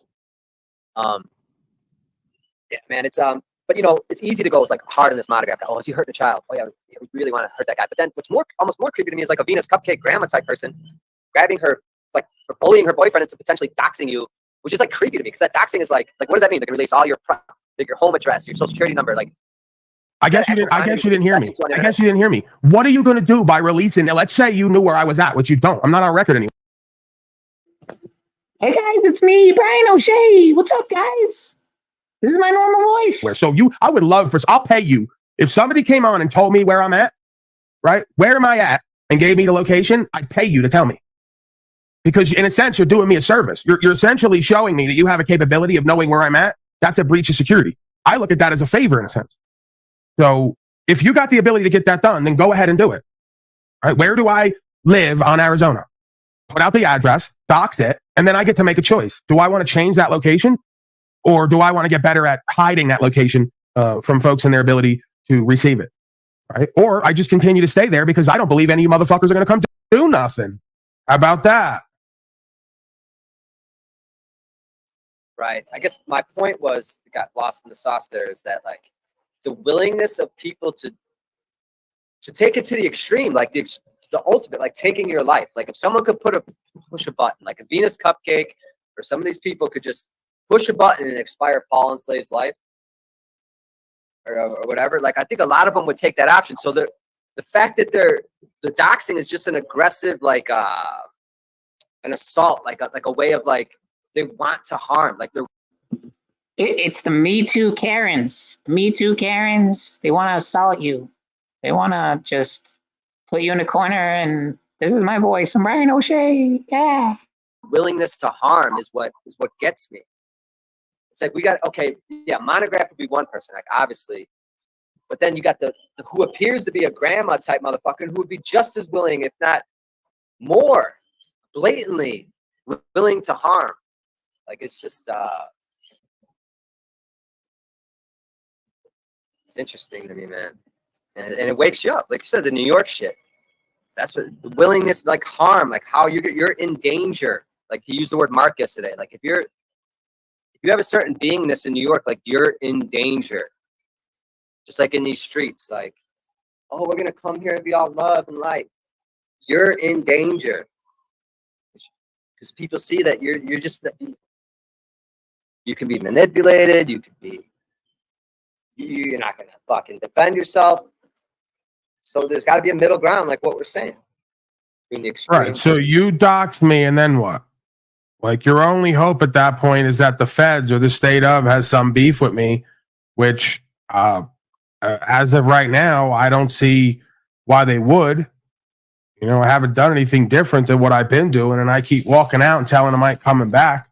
S10: Yeah, man, it's but it's easy to go like hard in this monograph. Oh, is he hurting a child? Oh yeah, we really want to hurt that guy. But then what's almost more creepy to me is like a Venus Cupcake grandma type person grabbing her, like, or bullying her boyfriend into potentially doxing you, which is like creepy to me, because that doxing is like what does that mean? They're gonna release all your home address, your social security number, like.
S9: I guess you didn't hear me. What are you going to do by releasing? Let's say you knew where I was at, which you don't. I'm not on record anymore.
S6: Hey guys, it's me, Brian O'Shea. What's up, guys? This is my normal voice.
S9: So I would love I'll pay you if somebody came on and told me where I'm at, right? Where am I at? And gave me the location. I'd pay you to tell me, because in a sense you're doing me a service. You're essentially showing me that you have a capability of knowing where I'm at. That's a breach of security. I look at that as a favor in a sense. So if you got the ability to get that done, then go ahead and do it. All right? Where do I live on Arizona? Put out the address, dox it, and then I get to make a choice. Do I want to change that location, or do I want to get better at hiding that location from folks and their ability to receive it? Right? Or I just continue to stay there because I don't believe any of you motherfuckers are going to come do nothing. How about that?
S10: Right. I guess my point was, got lost in the sauce there, is that like the willingness of people to take it to the extreme, like the ultimate, like taking your life. Like if someone could push a button, like a Venus Cupcake, or some of these people could just push a button and expire Paul and Slave's life, or whatever. Like I think a lot of them would take that option. So the fact that the doxing is just an aggressive, like an assault, like a way of like they want to harm, like they're.
S6: It's the Me Too Karens. The Me Too Karens. They want to assault you. They want to just put you in a corner. And this is my voice. I'm Brian O'Shea. Yeah.
S10: Willingness to harm is what gets me. It's like monograph would be one person, like obviously, but then you got the who appears to be a grandma type motherfucker who would be just as willing, if not more, blatantly willing to harm. Like it's just it's interesting to me, man, and it wakes you up. Like you said, the New York shit. That's what the willingness, like harm, like how you're in danger. Like he used the word mark yesterday. Like if you have a certain beingness in New York, like you're in danger. Just like in these streets, like, oh, we're gonna come here and be all love and light. You're in danger because people see that you're just you can be manipulated. You could be. You're not gonna fucking defend yourself. So there's got to be a middle ground, like what we're saying.
S9: Right. So you dox me, and then what? Like your only hope at that point is that the feds or the state has some beef with me, which as of right now, I don't see why they would. I haven't done anything different than what I've been doing, and I keep walking out and telling them I ain't coming back.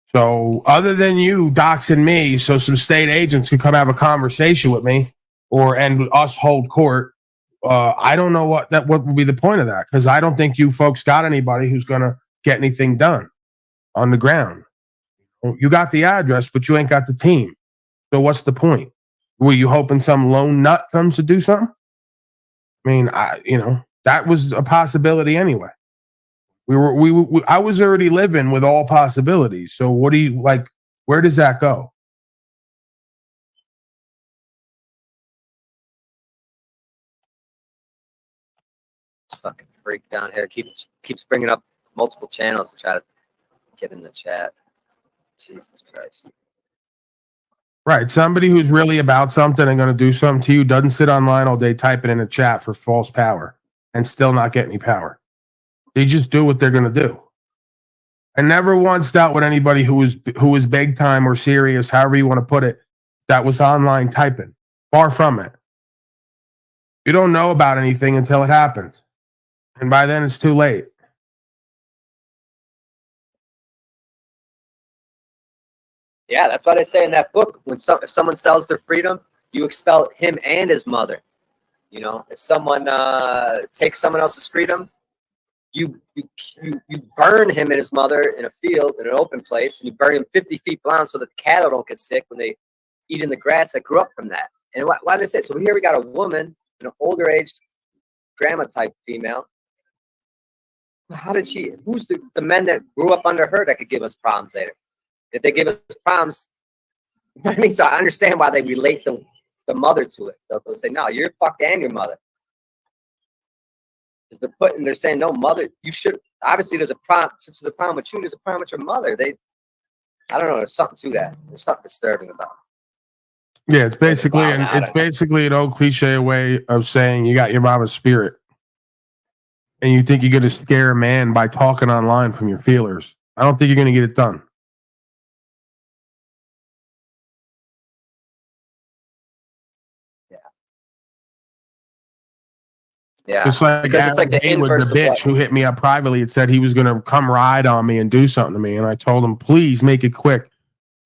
S9: So other than you doxing me, so some state agents could come have a conversation with me, and us hold court. I don't know what would be the point of that, because I don't think you folks got anybody who's going to get anything done on the ground. You got the address, but you ain't got the team. So what's the point? Were you hoping some lone nut comes to do something? I mean, that was a possibility anyway. I was already living with all possibilities. So what do you like? Where does that go?
S10: breakdown here. Keeps bringing up multiple channels to try to get in the chat. Jesus Christ.
S9: Right. Somebody who's really about something and going to do something to you doesn't sit online all day typing in a chat for false power and still not get any power. They just do what they're going to do. I never once dealt with anybody who was big time or serious, however you want to put it, that was online typing. Far from it. You don't know about anything until it happens. And by then it's too late.
S10: Yeah, that's why they say in that book, if someone sells their freedom, you expel him and his mother. You know, if someone takes someone else's freedom, you burn him and his mother in a field, in an open place, and you burn him 50 feet down so that the cattle don't get sick when they eat in the grass that grew up from that. And why they say so? Here we got a woman, an older aged grandma type female. How did she? Who's the men that grew up under her that could give us problems later? If they give us problems, I mean, so I understand why they relate the mother to it. They'll say, "No, you're fucked and your mother." Because they're saying, "No, mother, you should." Obviously, there's a problem. Since there's a problem with you, there's a problem with your mother. I don't know. There's something to that. There's something disturbing about it.
S9: Yeah, it's basically an old cliche way of saying you got your mama's spirit, and you think you're going to scare a man by talking online from your feelers. I don't think you're going to get it done.
S10: Yeah,
S9: just like
S10: because it's like the
S9: Haywood,
S10: inverse
S9: the
S10: of
S9: bitch
S10: what?
S9: who hit me up privately and said he was going to come ride on me and do something to me, and I told him, please make it quick,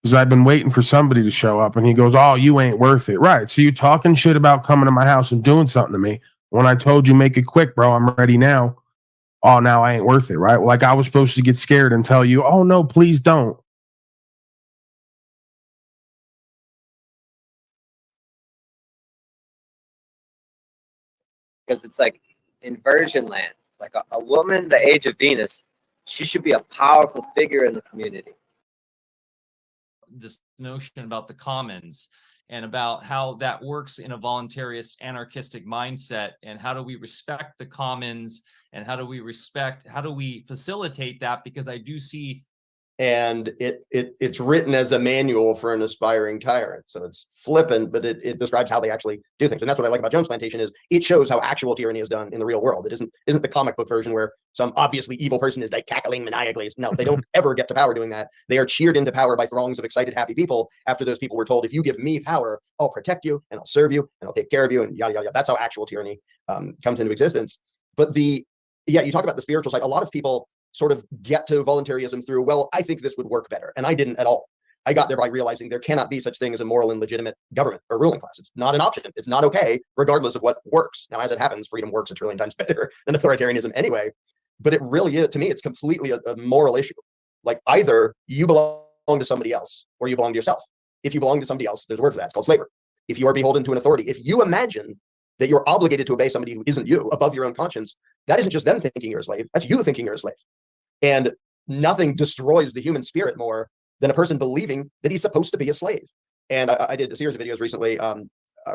S9: because I've been waiting for somebody to show up. And he goes, "Oh, you ain't worth it." Right? So you talking shit about coming to my house and doing something to me when I told you make it quick, bro. I'm ready now. Oh, now I ain't worth it, right? Like I was supposed to get scared and tell you, "Oh no, please don't."
S10: Because it's like inversion land. Like a woman the age of Venus, she should be a powerful figure in the community.
S12: This notion about the commons and about how that works in a voluntarist anarchistic mindset, and how do we respect the commons, and how do we facilitate that? Because I do see,
S13: and it's written as a manual for an aspiring tyrant. So it's flippant, but it describes how they actually do things. And that's what I like about Jones Plantation, is it shows how actual tyranny is done in the real world. It isn't the comic book version where some obviously evil person is like cackling maniacally. No, they don't ever get to power doing that. They are cheered into power by throngs of excited, happy people after those people were told, if you give me power, I'll protect you and I'll serve you and I'll take care of you and yada, yada, yada. That's how actual tyranny comes into existence. But you talk about the spiritual side. A lot of people sort of get to voluntarism through, well, I think this would work better. And I didn't at all. I got there by realizing there cannot be such thing as a moral and legitimate government or ruling class. It's not an option. It's not okay, regardless of what works. Now, as it happens, freedom works a trillion times better than authoritarianism anyway. But it really is, to me, it's completely a moral issue. Like either you belong to somebody else or you belong to yourself. If you belong to somebody else, there's a word for that. It's called slavery. If you are beholden to an authority, if you imagine that you're obligated to obey somebody who isn't you above your own conscience, that isn't just them thinking you're a slave. That's you thinking you're a slave. And nothing destroys the human spirit more than a person believing that he's supposed to be a slave. And I did a series of videos recently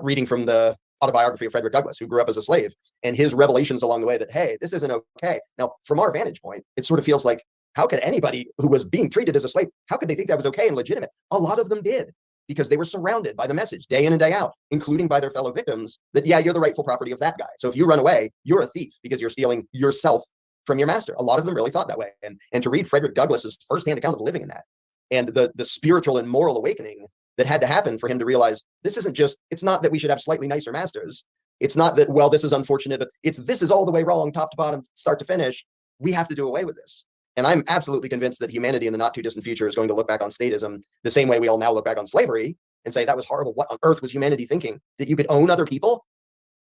S13: reading from the autobiography of Frederick Douglass, who grew up as a slave, and his revelations along the way that, hey, this isn't okay. Now, from our vantage point, it sort of feels like, how could anybody who was being treated as a slave, how could they think that was okay and legitimate? A lot of them did, because they were surrounded by the message day in and day out, including by their fellow victims, that, yeah, you're the rightful property of that guy. So if you run away, you're a thief because you're stealing yourself from your master. A lot of them really thought that way. And to read Frederick Douglass's firsthand account of living in that, and the spiritual and moral awakening that had to happen for him to realize this isn't just, it's not that we should have slightly nicer masters. It's not that, well, this is unfortunate, but this is all the way wrong, top to bottom, start to finish. We have to do away with this. And I'm absolutely convinced that humanity in the not too distant future is going to look back on statism the same way we all now look back on slavery and say, that was horrible. What on earth was humanity thinking? That you could own other people?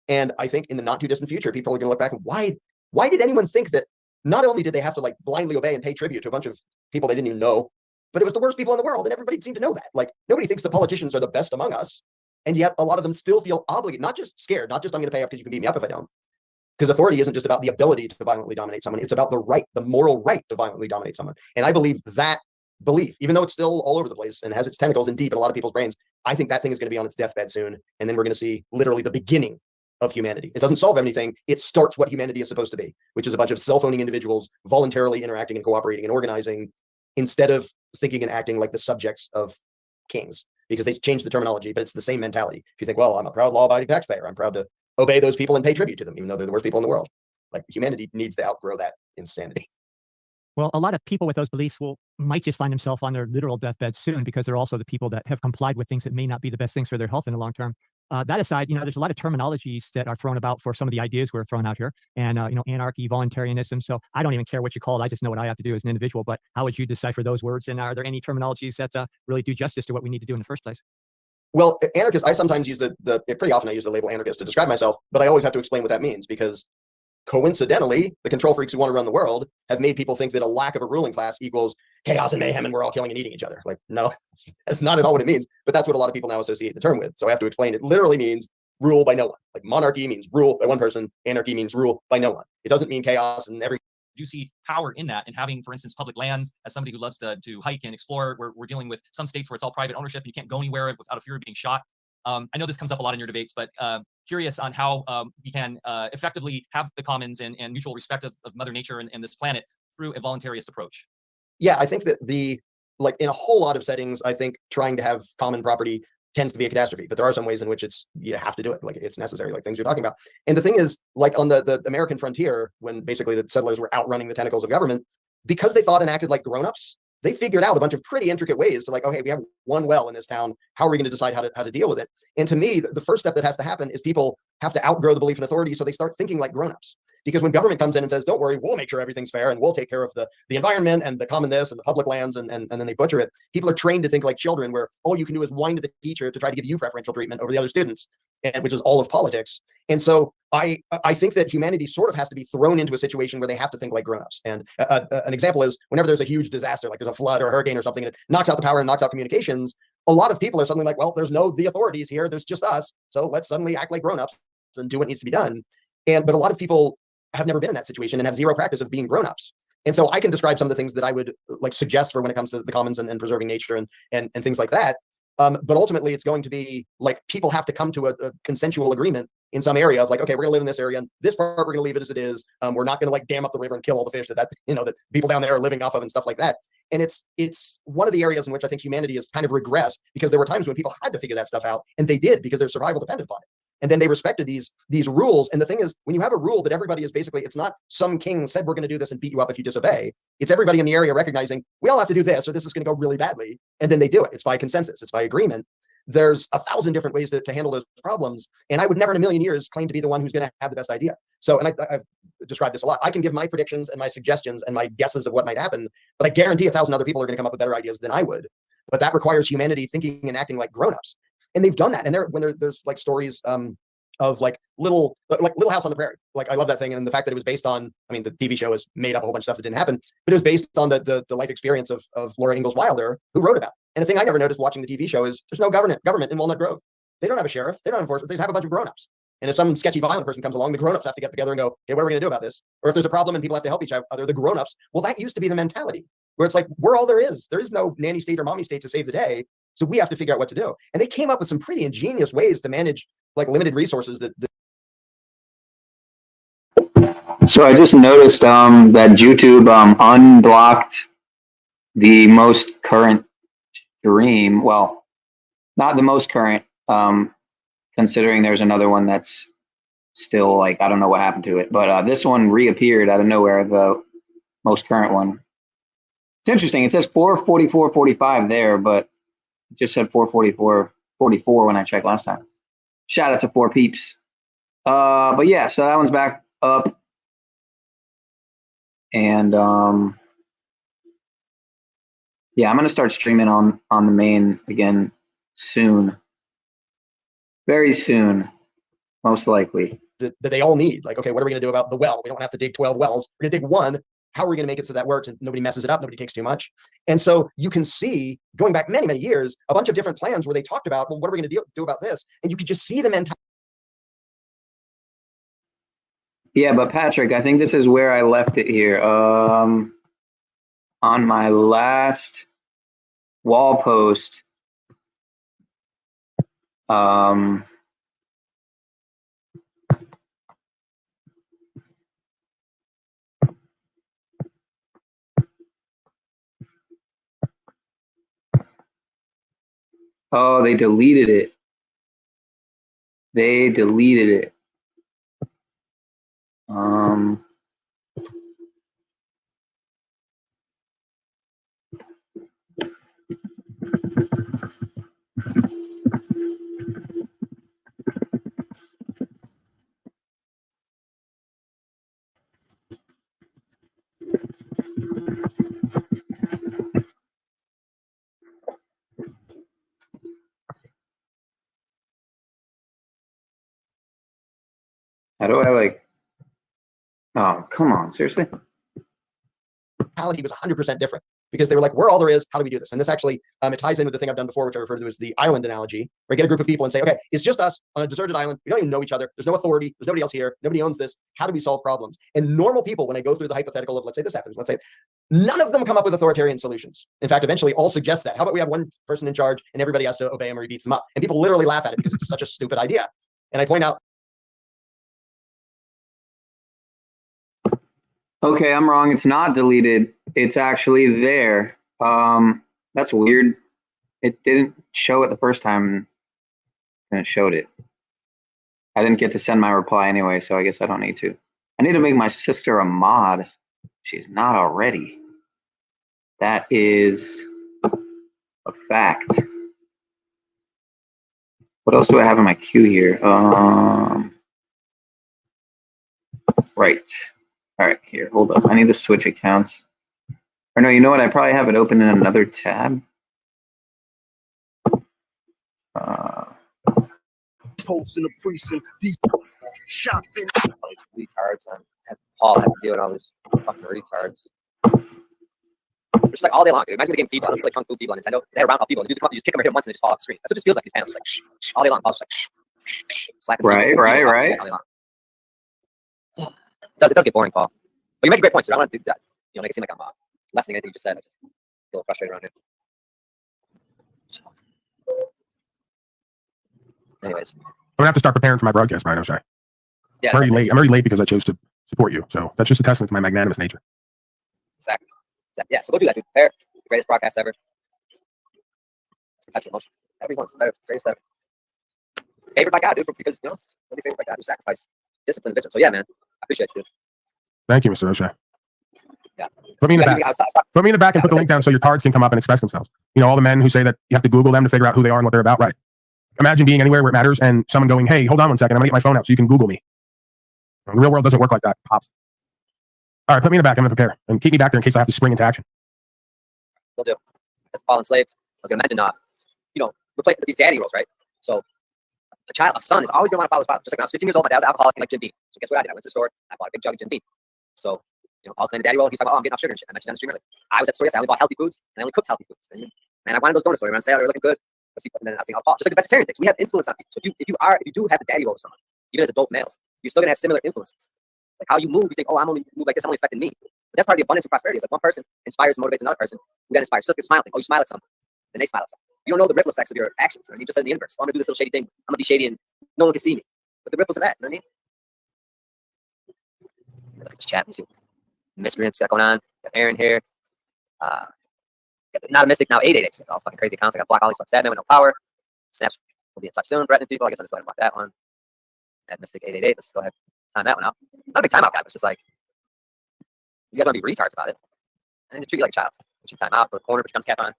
S13: And I think in the not too distant future, people are going to look back and why did anyone think that not only did they have to like blindly obey and pay tribute to a bunch of people they didn't even know, but it was the worst people in the world, and everybody seemed to know that. Like, nobody thinks the politicians are the best among us, and yet a lot of them still feel obligated, not just scared, not just I'm going to pay up because you can beat me up if I don't. Because authority isn't just about the ability to violently dominate someone. It's about the moral right to violently dominate someone. And I believe that belief, even though it's still all over the place and has its tentacles in deep in a lot of people's brains, I think that thing is going to be on its deathbed soon. And then we're going to see literally the beginning of humanity. It doesn't solve anything. It starts what humanity is supposed to be, which is a bunch of self-owning individuals voluntarily interacting and cooperating and organizing instead of thinking and acting like the subjects of kings, because they changed the terminology, but it's the same mentality. If you think, well, I'm a proud law-abiding taxpayer, I'm proud to obey those people and pay tribute to them, even though they're the worst people in the world. Like, humanity needs to outgrow that insanity.
S14: Well, a lot of people with those beliefs might just find themselves on their literal deathbed soon, because they're also the people that have complied with things that may not be the best things for their health in the long term. That aside, there's a lot of terminologies that are thrown about for some of the ideas we're throwing out here, and anarchy, voluntarism. So I don't even care what you call it. I just know what I have to do as an individual. But how would you decipher those words? And are there any terminologies that really do justice to what we need to do in the first place?
S13: Well, anarchist, I sometimes use pretty often I use the label anarchist to describe myself, but I always have to explain what that means, because coincidentally, the control freaks who want to run the world have made people think that a lack of a ruling class equals chaos and mayhem and we're all killing and eating each other. Like, no, that's not at all what it means, but that's what a lot of people now associate the term with. So I have to explain it literally means rule by no one. Like, monarchy means rule by one person, anarchy means rule by no one. It doesn't mean chaos and every.
S12: Do you see power in that, and having, for instance, public lands? As somebody who loves to hike and explore, we're dealing with some states where it's all private ownership and you can't go anywhere without a fear of being shot. I know this comes up a lot in your debates, but curious on how we can effectively have the commons and mutual respect of Mother Nature and this planet through a voluntarist approach.
S13: Yeah, I think that in a whole lot of settings, I think trying to have common property tends to be a catastrophe, but there are some ways in which you have to do it. Like, it's necessary, like things you're talking about. And the thing is, like on the American frontier, when basically the settlers were outrunning the tentacles of government, because they thought and acted like grownups, they figured out a bunch of pretty intricate ways to, like, okay, we have one well in this town. How are we going to decide how to deal with it? And to me, the first step that has to happen is people have to outgrow the belief in authority, so they start thinking like grownups. Because when government comes in and says, don't worry, we'll make sure everything's fair and we'll take care of the environment and the common this and the public lands, and then they butcher it, people are trained to think like children, where all you can do is whine to the teacher to try to give you preferential treatment over the other students, which is all of politics. And so I think that humanity sort of has to be thrown into a situation where they have to think like grownups. And an example is, whenever there's a huge disaster, like there's a flood or a hurricane or something that knocks out the power and knocks out communications, a lot of people are suddenly like, well, there's the authorities here, there's just us, so let's suddenly act like grownups and do what needs to be done. But a lot of people have never been in that situation and have zero practice of being grownups. And so I can describe some of the things that I would like suggest for when it comes to the commons and preserving nature and things like that. But ultimately, it's going to be like people have to come to a consensual agreement in some area of like, okay, we're gonna live in this area, and this part we're gonna leave it as it is. We're not gonna like dam up the river and kill all the fish that people down there are living off of and stuff like that. And it's one of the areas in which I think humanity has kind of regressed, because there were times when people had to figure that stuff out, and they did, because their survival depended upon it. And then they respected these rules. And the thing is, when you have a rule that everybody is basically, it's not some king said we're going to do this and beat you up if you disobey. It's everybody in the area recognizing we all have to do this, or this is going to go really badly. And then they do it. It's by consensus. It's by agreement. There's 1,000 different ways to handle those problems. And I would never in a million years claim to be the one who's going to have the best idea. So, and I've described this a lot. I can give my predictions and my suggestions and my guesses of what might happen, but I guarantee 1,000 other people are going to come up with better ideas than I would. But that requires humanity thinking and acting like grownups. And they've done that. And there's like stories of like Little House on the Prairie. Like, I love that thing. And the fact that it was based on, I mean, the TV show is made up a whole bunch of stuff that didn't happen, but it was based on the life experience of Laura Ingalls Wilder, who wrote about it. And the thing I never noticed watching the TV show is there's no government in Walnut Grove. They don't have a sheriff. They don't enforce it. They just have a bunch of grownups. And if some sketchy violent person comes along, the grownups have to get together and go, hey, what are we going to do about this? Or if there's a problem and people have to help each other, the grownups, well, that used to be the mentality where it's like, we're all there is. There is no nanny state or mommy state to save the day. So we have to figure out what to do. And they came up with some pretty ingenious ways to manage like limited resources that
S1: So I just noticed that YouTube unblocked the most current stream. Well, not the most current, considering there's another one that's still like, I don't know what happened to it, but this one reappeared out of nowhere, the most current one. It's interesting. It says 4:44:45 there, but it just said 4:44:44 when I checked last time. Shout out to 4 peeps. But yeah, so that one's back up. And yeah, I'm gonna start streaming on the main again soon. Very soon, most likely.
S13: That they all need. Like, okay, what are we gonna do about the well? We don't have to dig 12 wells. We're gonna dig one. How are we gonna make it so that works and nobody messes it up, nobody takes too much? And so you can see, going back many, many years, a bunch of different plans where they talked about, well, what are we gonna do about this? And you could just see the mentality.
S1: Yeah, but Patrick, I think this is where I left it here. On my last wall post, Oh, they deleted it. They deleted it. How do I like? Oh, come on, seriously?
S13: Mentality was 100% different because they were like, we're all there is. How do we do this? And this actually, it ties in with the thing I've done before, which I refer to as the island analogy, where I get a group of people and say, okay, it's just us on a deserted island. We don't even know each other. There's no authority. There's nobody else here. Nobody owns this. How do we solve problems? And normal people, when I go through the hypothetical of, let's say this happens, let's say none of them come up with authoritarian solutions. In fact, eventually all suggest that. How about we have one person in charge and everybody has to obey him or he beats them up? And people literally laugh at it because it's such a stupid idea. And I point out,
S1: Okay, I'm wrong. It's not deleted. It's actually there. That's weird. It didn't show it the first time, and it showed it. I didn't get to send my reply anyway, so I guess I don't need to. I need to make my sister a mod. She's not already. That is a fact. What else do I have in my queue here? Right. All right, here, hold up. I need to switch accounts. Or no, you know what? I probably have it open in another tab.
S10: Pulse in the precinct. These shopping. All these retards and Paul had to deal with all these fucking retards. Just like all day long, dude. Imagine the game FIFA, like Kung Fu people on Nintendo. They had round people. You just kick them or hit them once and they just fall off the screen. That's what it just feels like. These panels like all day long. Paul's like slapping.
S1: Right.
S10: All day long. It does get boring, Paul. But you make great points, dude. I want to do that. You know, make it seem like I'm lessening anything you just said. I just feel a little frustrated around here. Anyways,
S9: I'm gonna have to start preparing for my broadcast, Brian O'Shea.
S10: Yeah,
S9: I'm already late because I chose to support you. So that's just a testament to my magnanimous nature.
S10: Exactly. Yeah, so go do that, dude. Prepare. The greatest broadcast ever. It's perpetual motion. Everyone's better. Greatest ever. Favored by God, dude, because, you know, really favored by God. You sacrifice discipline and vision. So, yeah, man, I appreciate you, dude.
S9: Thank you, Mr. O'Shea.
S10: Yeah.
S9: Put me in the back. Put me in the back and put the link down so your cards can come up and express themselves. You know, all the men who say that you have to Google them to figure out who they are and what they're about, right? Imagine being anywhere where it matters and someone going, hey, hold on 1 second, I'm gonna get my phone out so you can Google me. The real world doesn't work like that, pops. All right, put me in the back. I'm gonna prepare and keep me back there in case I have to spring into action.
S10: Will do. That's fallen slave. I was gonna mention, you know, we're playing these daddy roles, right? So a son is always gonna want to follow his father. Just like when I was 15 years old, my dad was alcoholic and like Jim Beam. So guess what I did? I went to the store, I bought a big jug of Jim Beam. So, you know, I was playing the daddy role. He's like, oh, I'm getting off sugar and shit. I mentioned on the stream earlier. I was at the store yesterday. I only bought healthy foods and I only cooked healthy foods. And I wanted those donuts. So we were on sale. They were looking good. And then I was thinking, oh, just like the vegetarian things, we have influence on people. So if you do have the daddy role with someone, even as adult males, you're still gonna have similar influences. Like how you move, you think, oh, I'm only move like this, I'm only affecting me. But that's part of the abundance and prosperity. It's like one person inspires and motivates another person who then inspires. Just like a smile thing. Oh, you smile at someone, then they smile at someone. You don't know the ripple effects of your actions. Right? You just said in the universe, oh, I'm gonna do this little shady thing. I'm gonna be shady and no one can see me. But the ripples of that, you know what I mean? Look at this chat. Let's see what miscreants got going on. Got Aaron here. Not a mystic now. 888. All fucking crazy accounts. I got block all these fucking sad men with no power. Snaps will be in touch soon. Threatening people. I guess I'll just go ahead and block that one. At Mystic 888. Let's just go ahead and time that one out. Not a big timeout guy, but it's just like you guys want to be retards about it. And they treat you like a child. Put you time out for a corner, put your cap on.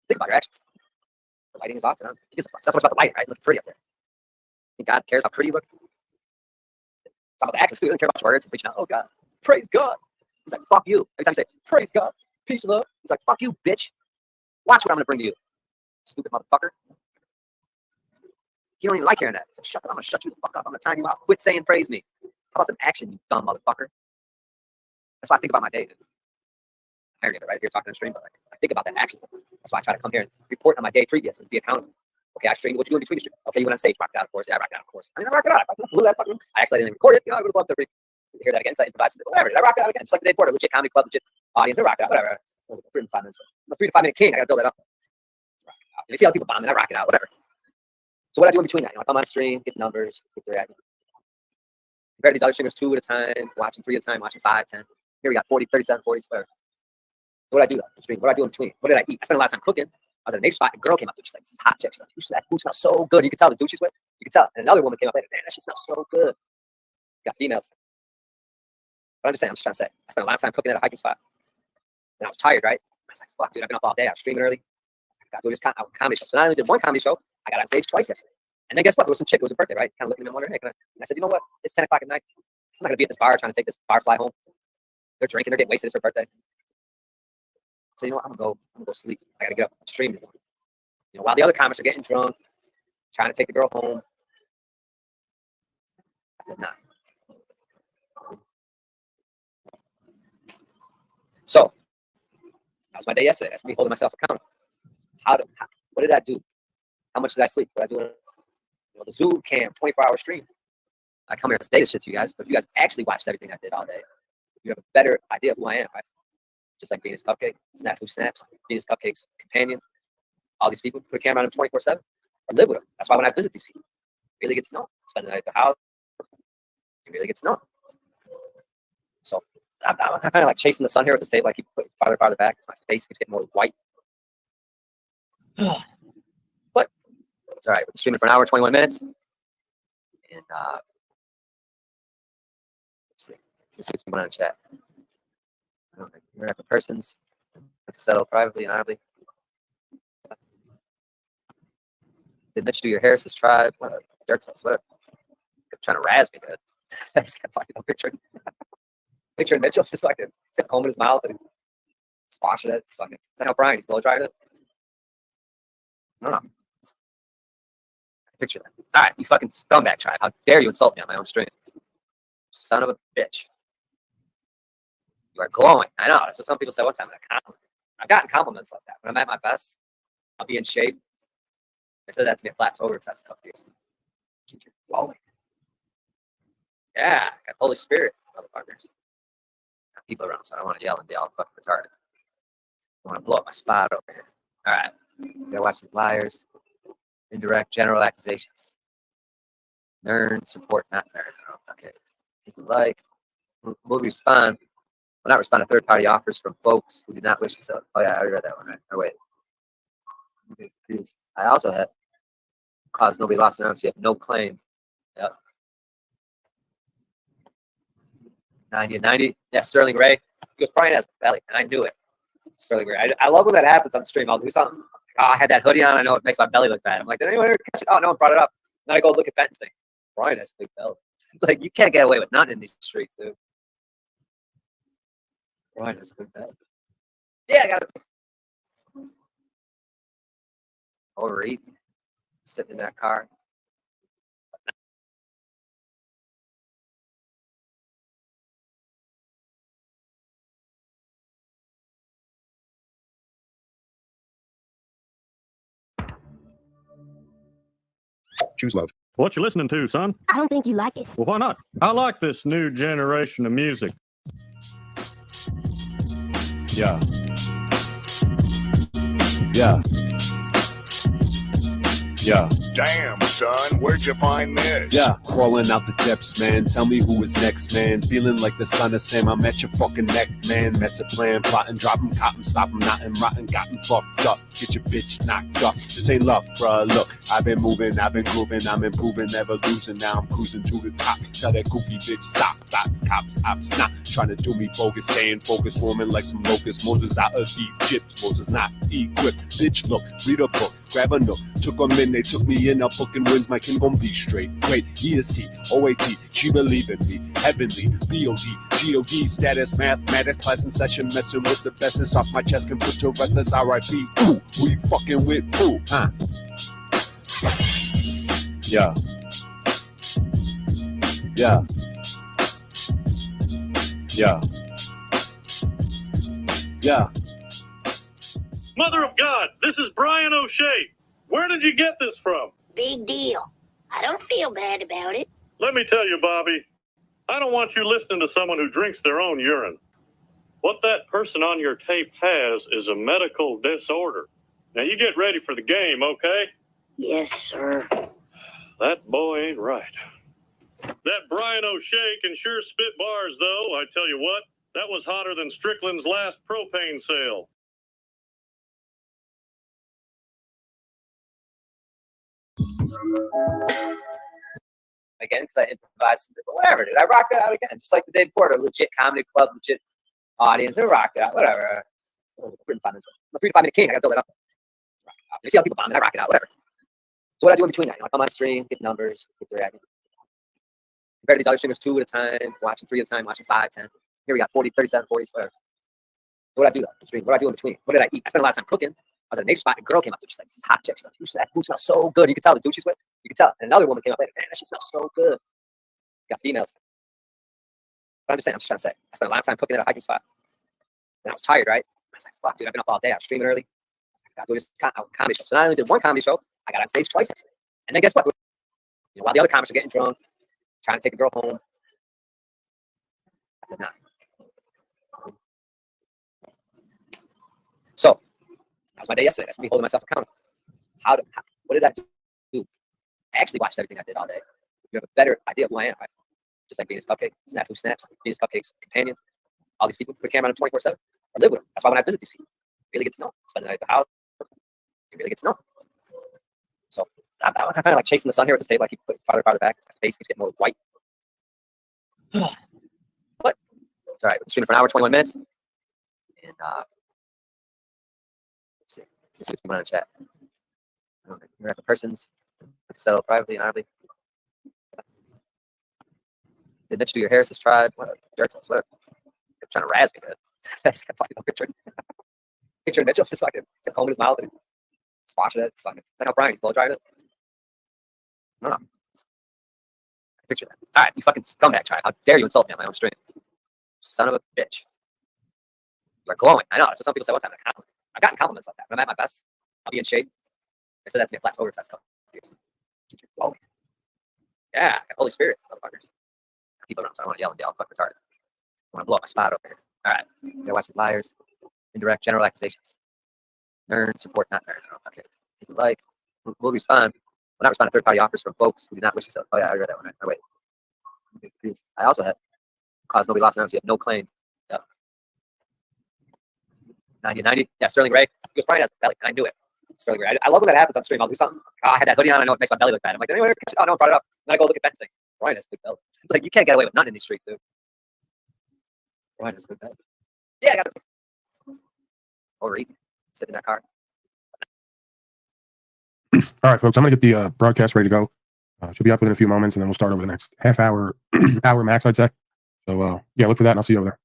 S10: Think about your actions. The lighting is off. You know? That's so much about the lighting, right? Look pretty up there. I think God cares how pretty you look. It's about the actions too. He doesn't care about your words. Reaching out, oh God, praise God. He's like, fuck you. Every time you say, praise God, peace and love, he's like, fuck you, bitch. Watch what I'm gonna bring to you. Stupid motherfucker. You don't even like hearing that. He's like, shut up, I'm gonna shut you the fuck up. I'm gonna time you out. Quit saying praise me. How about some action, you dumb motherfucker? That's why I think about my day, dude. I heard it right here talking on the stream, but like, I think about that action. That's why I try to come here and report on my day previous and be accountable. Okay, I streamed. What you doing between the stream? Okay, you went on stage, rocked out, of course. Yeah, I rocked out, of course. I mean, I rocked it out. I blew that fucking. I actually didn't record it. You know, I would love to hear that again. I improvised it. Whatever. I rocked it out again. Just like the day before, legit comedy club, legit audience. I rocked it out. Whatever. 3 to 5 minutes. I'm a 3 to 5 minute king. I gotta build that up. You see how people bomb it. I rock it out. Whatever. So what I do in between that? You know, I come on stream, get numbers, get the reaction. Compare to these other streamers 2 at a time, watching 3 at a time, watching 5, 10. Here we got 40, 37, 40, whatever. So what I do though, stream? What do I do in between? What did I eat? I spent a lot of time cooking. I was at a nature spot, and a girl came up to me. She's like, this is hot chick. She's like, that food smells so good. You can tell the dude she's with. You can tell. And another woman came up later. Damn, that shit smells so good. Got females. But I'm just trying to say, I spent a lot of time cooking at a hiking spot. And I was tired, right? I was like, fuck, dude, I've been up all day. I was streaming early. I got to do this comedy show. So not only did one comedy show, I got on stage twice yesterday. And then guess what? There was some chick. It was her birthday, right? Kind of looking at me and wondering, hey, can I? And I said, you know what? It's 10 o'clock at night. I'm not going to be at this bar trying to take this barfly home. They're drinking. They're getting wasted. It's her birthday. So you know what? I'm gonna go sleep. I got to get up and stream. You know, while the other comics are getting drunk, trying to take the girl home. I said, nah. So that was my day yesterday. That's me holding myself accountable. What did I do? How much did I sleep? What did I do? You know, the Zoo Cam 24-hour stream. I come here to say this shit to you guys, but if you guys actually watched everything I did all day, you have a better idea of who I am, right? Just like Venus Cupcake, Snap Who Snaps, Venus Cupcake's companion, all these people, put a camera on them 24/7, or live with them. That's why when I visit these people, really get to know them. Spend the night at their house, you really get to know them. So I'm kind of like chasing the sun here with this table. I keep putting farther back because my face keeps getting more white. But it's all right. We're streaming for an hour, 21 minutes. And let's see. Let's see what's going on in chat. I don't think American persons have to settle privately and honorably. Did Mitch do your hair? Says tribe. What a dirt place. What a trying to razz me, dude. I just got fucking picture. Picture Mitchell just fucking sitting home in his mouth and squashing it. Fucking. Is that how Brian? He's blow drying it. I don't know. Picture that. All right, you fucking scumbag tribe. How dare you insult me on my own stream? Son of a bitch. You are glowing. I know. That's what some people say one time in a compliment. I've gotten compliments like that. When I'm at my best, I'll be in shape. I said that to me at Plateauberfest a couple years ago. You're glowing. Yeah, got Holy Spirit, motherfuckers. Got people around, so I don't want to yell and be all fucking retarded. I want to blow up my spot over here. All right. You gotta watch the liars. Indirect general accusations. Nerd, support, not nerd. Okay. If you like, we'll respond. Will not respond to third-party offers from folks who do not wish to sell. Oh yeah, I already read that one, right? Or wait. I also had caused nobody lost an ounce. You have no claim. Yep. 90. Yeah, Sterling Ray. He goes, Brian has a belly, and I knew it. Sterling Ray. I love when that happens on stream. I'll do something. Oh, I had that hoodie on. I know it makes my belly look bad. I'm like, did anyone ever catch it? Oh, no one brought it up. Then I go look at Ben's thing. Brian has a big belly. It's like, you can't get away with nothing in these streets, dude. Brian has a big belly. Yeah, I got it. Overeat. Sitting in that car.
S15: Choose love. What you listening to, son?
S16: I don't think you like it.
S15: Well, why not? I like this new generation of music. Yeah. Yeah. Yeah.
S17: Damn, son, where'd you find this?
S18: Yeah, crawling out the depths, man. Tell me who is next, man. Feeling like the son of Sam. I'm at your fucking neck, man. Mess a plan, plotting, dropping, cotton, stopping, knotting, rotten, gotten fucked up. Get your bitch knocked up. This ain't luck, bruh. Look, I've been moving, I've been grooving, I'm improving, never losing. Now I'm cruising to the top. Tell that goofy bitch stop. Thoughts, cops, ops, not trying to do me bogus. Staying focused, swarming like some locusts. Moses out of Egypt. Moses not equipped. Bitch, look, read a book, grab a note. Took them in, they took me in. Now booking wins, my king gon' be straight. Great, EST, OAT, she believe in me. Heavenly, BOD, GOD, status, mathematics, class in session. Messing with the best, it's off my chest, can put to rest. That's RIP. Ooh, who you fucking with? Fool, huh? Yeah. Yeah. Yeah. Yeah.
S15: Mother of God, this is Brian O'Shea. Where did you get this from?
S16: Big deal. I don't feel bad about it.
S15: Let me tell you, Bobby, I don't want you listening to someone who drinks their own urine. What that person on your tape has is a medical disorder. Now you get ready for the game, okay?
S16: Yes, sir.
S15: That boy ain't right. That Brian O'Shea can sure spit bars, though. I tell you what, that was hotter than Strickland's last propane sale.
S10: Again, because I improvised, but whatever, dude. I rocked it out again, just like the day before. A legit comedy club, legit audience. I rocked it out, whatever. I'm a 3 to 5 minute king. I gotta build it up. You see how people bomb it, I rock it out, whatever. So what I do in between that, I come on stream, get numbers, get the reaction. Compared to these other streamers, 2 at a time, watching 3 at a time, watching 5, 10. Here we got 40, 37, 40, whatever. So what I do though, stream, what I do in between? What did I eat? I spent a lot of time cooking. I was at a nature spot, and a girl came up, she's like, this is hot chick. She's like, that food smells so good. You can tell the dude she's with. You can tell. And another woman came up later, man, that shit smells so good. Got females. But I'm just trying to say, I spent a lot of time cooking at a hiking spot. And I was tired, right? I was like, fuck, dude, I've been up all day. I was streaming early. I got to do this comedy show. So not only did one comedy show, I got on stage twice. And then guess what? You know, while the other comics are getting drunk, trying to take a girl home, I said, nah. So that was my day yesterday. That's me holding myself accountable. What did I do? I actually watched everything I did all day. You have a better idea of who I am, right? Just like Venus Cupcake, Snap Who Snaps, Venus Cupcake's companion, all these people put a camera on them 24/7. I live with them. That's why when I visit these people, you really get to know them. Spend the night at the house, you really get to know them. So I'm kind of like chasing the sun here at this table. I keep putting farther back. My face keeps getting more white. But it's all right. We're streaming for an hour, 21 minutes. And let's see what's going on in the chat. You're at the persons. Settle privately and honorably. Did Mitch do your hair? Says tribe. Whatever. Whatever. They're trying to razz me, but I just kept fucking picture. Picture Mitchell just fucking combing his mouth and swashing it. Fucking. Is that how Brian he's blow drying it? I don't know. Picture that. All right, you fucking scumbag tribe. How dare you insult me on my own stream? Son of a bitch. You are glowing. I know. That's what some people say one time. I've gotten compliments like that. When I'm at my best, I'll be in shape. They said that to me at Black's Overfest. Oh, yeah, got Holy Spirit, motherfuckers. People around, so I don't want to yell and yell. Fuck retarded. I want to blow up my spot over here. All right, you gotta watch the liars, indirect, general accusations. Nerd, support, not nerd. Okay, if you like, we'll respond. We'll not respond to third-party offers from folks who do not wish to sell. Oh yeah, I read that one. Right. Wait. I also have caused nobody lost an arm, so you have no claim. Yep. 90. Yeah, Sterling Ray. He was probably has a belly, and I knew it. Sterling Ray. I love when that happens on stream. I'll do something. Oh, I had that hoodie on. I know it makes my belly look bad. I'm like, anyway, oh no, I brought it up. Then I go look at Ben's thing. Ryan has a big belly. It's like you can't get away with nothing in these streets, dude. Ryan has a good belly. Yeah, I got it. Overeating. Sit in that car.
S9: All right, folks, I'm going to get the broadcast ready to go. Should be up within a few moments, and then we'll start over the next half hour, hour max, I'd say. So, yeah, look for that, and I'll see you over there.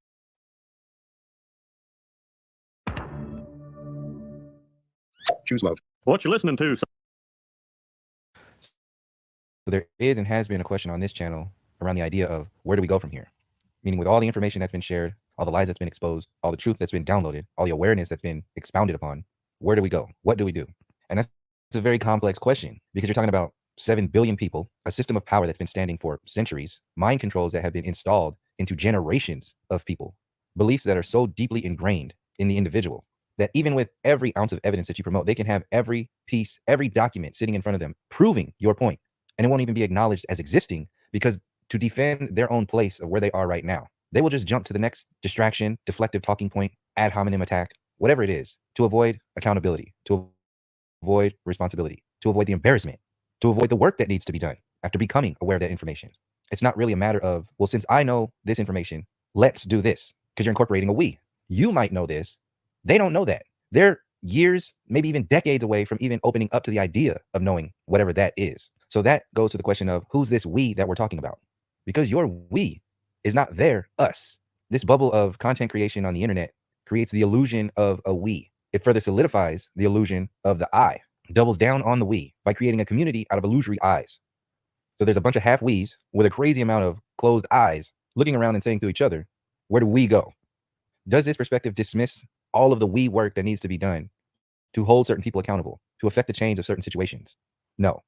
S19: Choose love.
S15: What you listening to?
S20: So there is and has been a question on this channel around the idea of where do we go from here? Meaning with all the information that's been shared, all the lies that's been exposed, all the truth that's been downloaded, all the awareness that's been expounded upon, where do we go? What do we do? And that's a very complex question because you're talking about 7 billion people, a system of power that's been standing for centuries, mind controls that have been installed into generations of people, beliefs that are so deeply ingrained in the individual that even with every ounce of evidence that you promote, they can have every piece, every document sitting in front of them proving your point. And it won't even be acknowledged as existing because to defend their own place of where they are right now, they will just jump to the next distraction, deflective talking point, ad hominem attack, whatever it is, to avoid accountability, to avoid responsibility, to avoid the embarrassment, to avoid the work that needs to be done after becoming aware of that information. It's not really a matter of, well, since I know this information, let's do this, because you're incorporating a we. You might know this. They don't know that. They're years, maybe even decades away from even opening up to the idea of knowing whatever that is. So that goes to the question of who's this we that we're talking about? Because your we is not their us. This bubble of content creation on the internet creates the illusion of a we. It further solidifies the illusion of the I, doubles down on the we by creating a community out of illusory eyes. So there's a bunch of half we's with a crazy amount of closed eyes looking around and saying to each other, where do we go? Does this perspective dismiss all of the we work that needs to be done to hold certain people accountable, to affect the change of certain situations? No.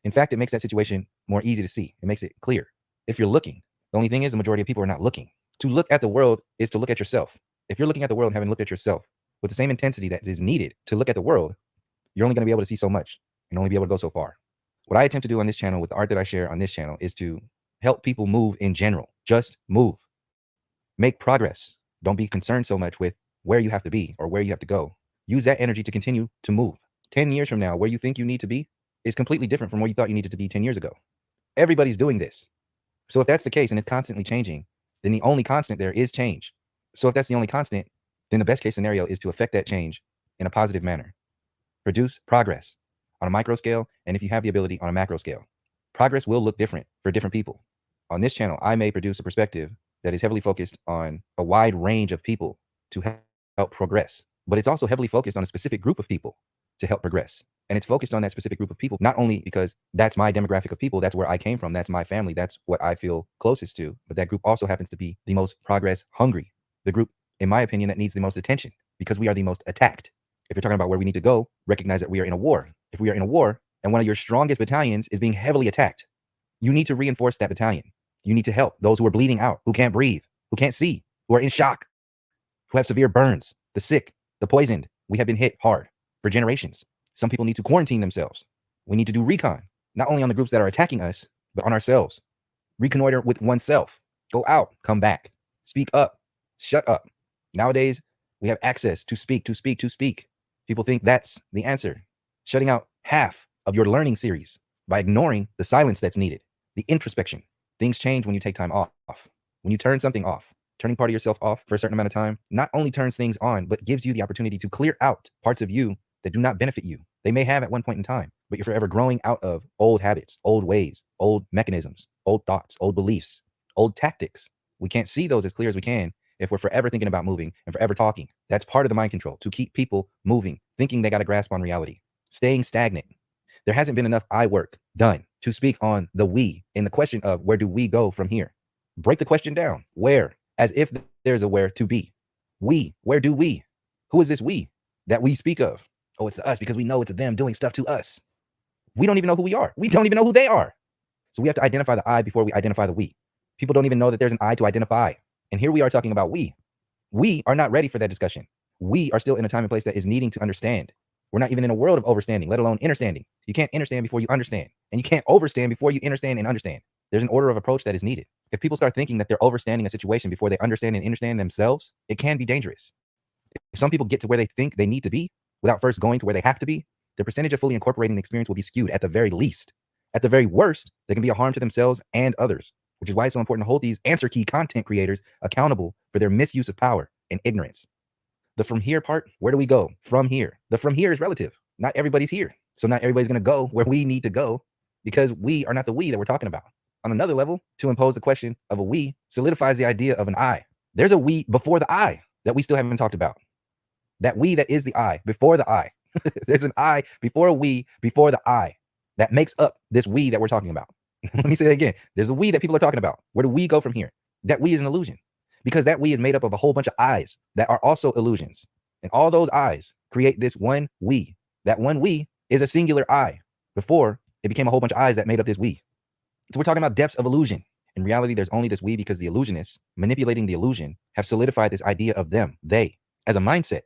S20: In fact, it makes that situation more easy to see. It makes it clear. If you're looking, the only thing is the majority of people are not looking. To look at the world is to look at yourself. If you're looking at the world and having looked at yourself with the same intensity that is needed to look at the world, you're only going to be able to see so much and only be able to go so far. What I attempt to do on this channel with the art that I share on this channel is to help people move in general. Just move. Make progress. Don't be concerned so much with where you have to be or where you have to go. Use that energy to continue to move. 10 years from now, where you think you need to be, is completely different from what you thought you needed to be 10 years ago. Everybody's doing this. So if that's the case and it's constantly changing, then the only constant there is change. So if that's the only constant, then the best case scenario is to affect that change in a positive manner. Produce progress on a micro scale, and if you have the ability, on a macro scale. Progress will look different for different people. On this channel, I may produce a perspective that is heavily focused on a wide range of people to help progress, but it's also heavily focused on a specific group of people to help progress. And it's focused on that specific group of people, not only because that's my demographic of people, that's where I came from, that's my family, that's what I feel closest to, but that group also happens to be the most progress hungry, the group, in my opinion, that needs the most attention, because we are the most attacked. If you're talking about where we need to go, recognize that we are in a war. If we are in a war and one of your strongest battalions is being heavily attacked, you need to reinforce that battalion. You need to help those who are bleeding out, who can't breathe, who can't see, who are in shock, who have severe burns, the sick, the poisoned. We have been hit hard for generations. Some people need to quarantine themselves. We need to do recon, not only on the groups that are attacking us, but on ourselves. Reconnoiter with oneself. Go out, come back, speak up, shut up. Nowadays, we have access to speak. People think that's the answer. Shutting out half of your learning series by ignoring the silence that's needed, the introspection. Things change when you take time off. When you turn something off, turning part of yourself off for a certain amount of time, not only turns things on, but gives you the opportunity to clear out parts of you that do not benefit you. They may have at one point in time, but you're forever growing out of old habits, old ways, old mechanisms, old thoughts, old beliefs, old tactics. We can't see those as clear as we can if we're forever thinking about moving and forever talking. That's part of the mind control, to keep people moving, thinking they got a grasp on reality, staying stagnant. There hasn't been enough eye work done to speak on the we in the question of where do we go from here? Break the question down. Where? As if there's a where to be. We, where do we? Who is this we that we speak of? Oh, it's the us because we know it's them doing stuff to us. We don't even know who we are. We don't even know who they are. So we have to identify the I before we identify the we. People don't even know that there's an I to identify. And here we are talking about we. We are not ready for that discussion. We are still in a time and place that is needing to understand. We're not even in a world of overstanding, let alone understanding. You can't understand before you understand. And you can't overstand before you understand and understand. There's an order of approach that is needed. If people start thinking that they're overstanding a situation before they understand and understand themselves, it can be dangerous. If some people get to where they think they need to be without first going to where they have to be, the percentage of fully incorporating the experience will be skewed at the very least. At the very worst, they can be a harm to themselves and others, which is why it's so important to hold these answer key content creators accountable for their misuse of power and ignorance. The from here part, where do we go from here? The from here is relative. Not everybody's here. So not everybody's going to go where we need to go because we are not the we that we're talking about. On another level, to impose the question of a we solidifies the idea of an I. There's a we before the I that we still haven't talked about. That we that is the I before the I. There's an I before a we before the I that makes up this we that we're talking about. Let me say that again. There's a we that people are talking about. Where do we go from here? That we is an illusion because that we is made up of a whole bunch of I's that are also illusions. And all those I's create this one we. That one we is a singular I before it became a whole bunch of I's that made up this we. So we're talking about depths of illusion. In reality, there's only this we because the illusionists manipulating the illusion have solidified this idea of them, they, as a mindset.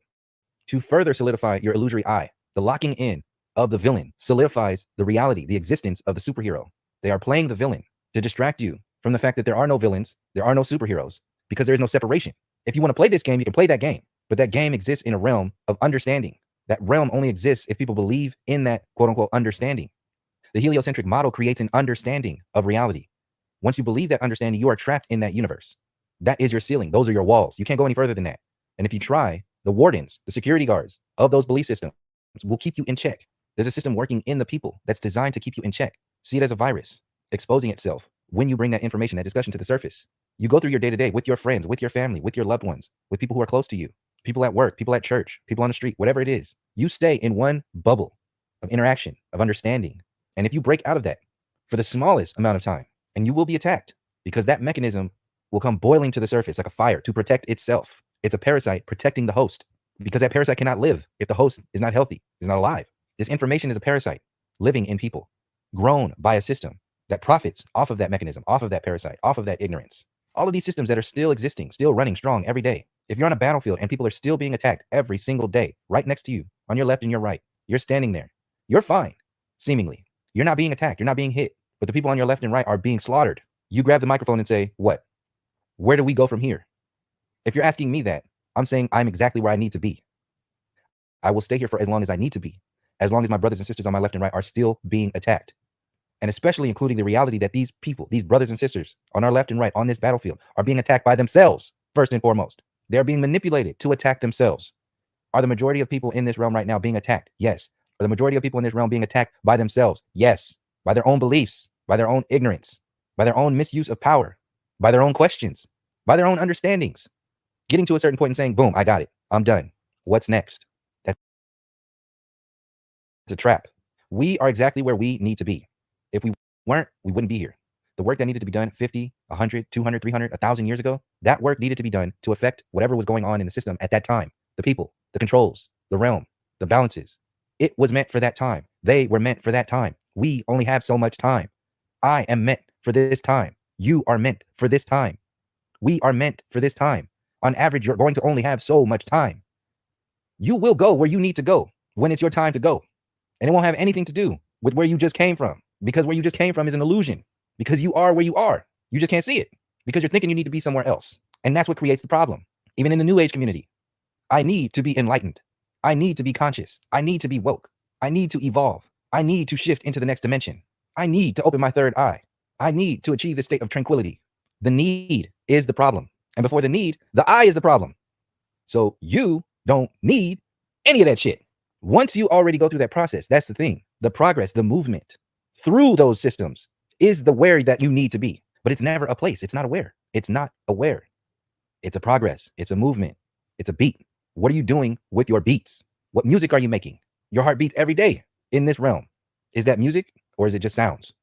S20: To further solidify your illusory I, the locking in of the villain solidifies the reality, the existence of the superhero. They are playing the villain to distract you from the fact that there are no villains, there are no superheroes, because there is no separation. If you want to play this game, you can play that game, but that game exists in a realm of understanding. That realm only exists if people believe in that quote unquote understanding. The heliocentric model creates an understanding of reality. Once you believe that understanding, you are trapped in that universe. That is your ceiling. Those are your walls. You can't go any further than that. And if you try, the wardens, the security guards of those belief systems will keep you in check. There's a system working in the people that's designed to keep you in check. See it as a virus exposing itself when you bring that information, that discussion to the surface. You go through your day-to-day with your friends, with your family, with your loved ones, with people who are close to you, people at work, people at church, people on the street, whatever it is. You stay in one bubble of interaction, of understanding. And if you break out of that for the smallest amount of time, and you will be attacked because that mechanism will come boiling to the surface like a fire to protect itself. It's a parasite protecting the host because that parasite cannot live if the host is not healthy, is not alive. This information is a parasite living in people, grown by a system that profits off of that mechanism, off of that parasite, off of that ignorance. All of these systems that are still existing, still running strong every day. If you're on a battlefield and people are still being attacked every single day, right next to you, on your left and your right, you're standing there. You're fine, seemingly. You're not being attacked. You're not being hit. But the people on your left and right are being slaughtered. You grab the microphone and say, what? Where do we go from here? If you're asking me that, I'm saying I'm exactly where I need to be. I will stay here for as long as I need to be. as long as my brothers and sisters on my left and right are still being attacked. And especially including the reality that these people, these brothers and sisters on our left and right on this battlefield are being attacked by themselves, first and foremost. They're being manipulated to attack themselves. Are the majority of people in this realm right now being attacked? Yes. Are the majority of people in this realm being attacked by themselves? Yes. By their own beliefs, by their own ignorance, by their own misuse of power, by their own questions, by their own understandings. Getting to a certain point and saying, boom, I got it. I'm done. What's next? That's a trap. We are exactly where we need to be. If we weren't, we wouldn't be here. The work that needed to be done 50, 100, 200, 300, 1,000 years ago, that work needed to be done to affect whatever was going on in the system at that time. The people, the controls, the realm, the balances. It was meant for that time. They were meant for that time. We only have so much time. I am meant for this time. You are meant for this time. We are meant for this time. On average, you're going to only have so much time. You will go where you need to go when it's your time to go. And it won't have anything to do with where you just came from, because where you just came from is an illusion, because you are where you are. You just can't see it because you're thinking you need to be somewhere else. And that's what creates the problem. Even in the New Age community, I need to be enlightened. I need to be conscious. I need to be woke. I need to evolve. I need to shift into the next dimension. I need to open my third eye. I need to achieve the state of tranquility. The need is the problem. And before the need, the I is the problem. So you don't need any of that shit. Once you already go through that process, that's the thing. The progress, the movement through those systems is the where that you need to be. But it's never a place. It's not aware. It's not aware. It's a progress. It's a movement. It's a beat. What are you doing with your beats? What music are you making? Your heart beats every day in this realm. Is that music or is it just sounds?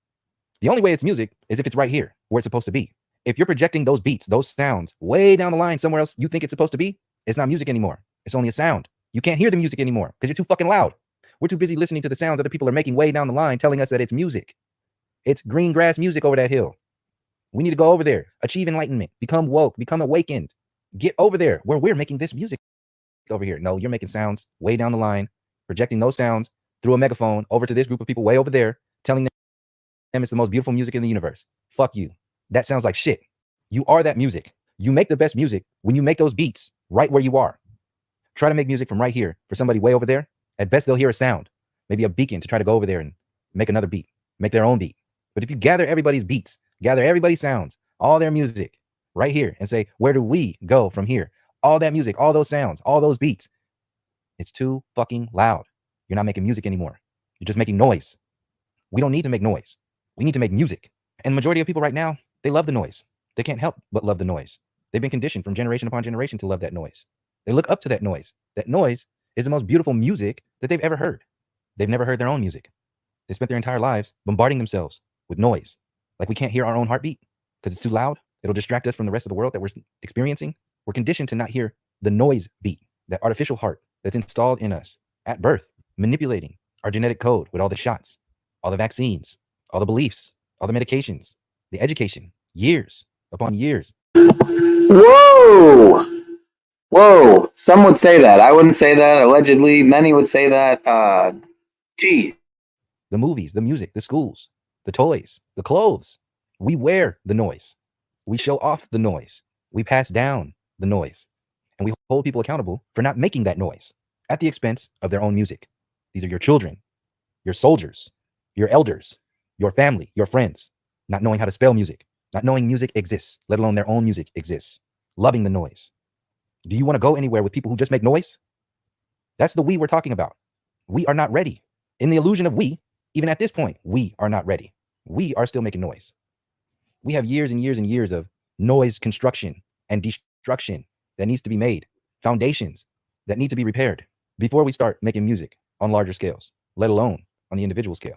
S20: The only way it's music is if it's right here where it's supposed to be. If you're projecting those beats, those sounds way down the line somewhere else you think it's supposed to be, it's not music anymore. It's only a sound. You can't hear the music anymore because you're too fucking loud. We're too busy listening to the sounds other people are making way down the line telling us that it's music. It's green grass music over that hill. We need to go over there, achieve enlightenment, become woke, become awakened. Get over there where we're making this music over here. No, you're making sounds way down the line, projecting those sounds through a megaphone over to this group of people way over there, telling them it's the most beautiful music in the universe. Fuck you. That sounds like shit. You are that music. You make the best music when you make those beats right where you are. Try to make music from right here for somebody way over there. At best, they'll hear a sound, maybe a beacon to try to go over there and make another beat, make their own beat. But if you gather everybody's beats, gather everybody's sounds, all their music right here and say, where do we go from here? All that music, all those sounds, all those beats. It's too fucking loud. You're not making music anymore. You're just making noise. We don't need to make noise. We need to make music. And the majority of people right now, they love the noise. They can't help but love the noise. They've been conditioned from generation upon generation to love that noise. They look up to that noise. That noise is the most beautiful music that they've ever heard. They've never heard their own music. They spent their entire lives bombarding themselves with noise. Like we can't hear our own heartbeat because it's too loud. It'll distract us from the rest of the world that we're experiencing. We're conditioned to not hear the noise beat, that artificial heart that's installed in us at birth, manipulating our genetic code with all the shots, all the vaccines, all the beliefs, all the medications, the education, years upon years.
S1: Whoa! Whoa! Some would say that. I wouldn't say that. Allegedly, many would say that. Geez.
S20: The movies, the music, the schools, the toys, the clothes. We wear the noise. We show off the noise. We pass down the noise. And we hold people accountable for not making that noise at the expense of their own music. These are your children, your soldiers, your elders, your family, your friends, not knowing how to spell music, not knowing music exists, let alone their own music exists, loving the noise. Do you want to go anywhere with people who just make noise? That's the we we're talking about. We are not ready. In the illusion of we, even at this point, we are not ready. We are still making noise. We have years and years and years of noise construction and destruction that needs to be made, foundations that need to be repaired before we start making music on larger scales, let alone on the individual scale.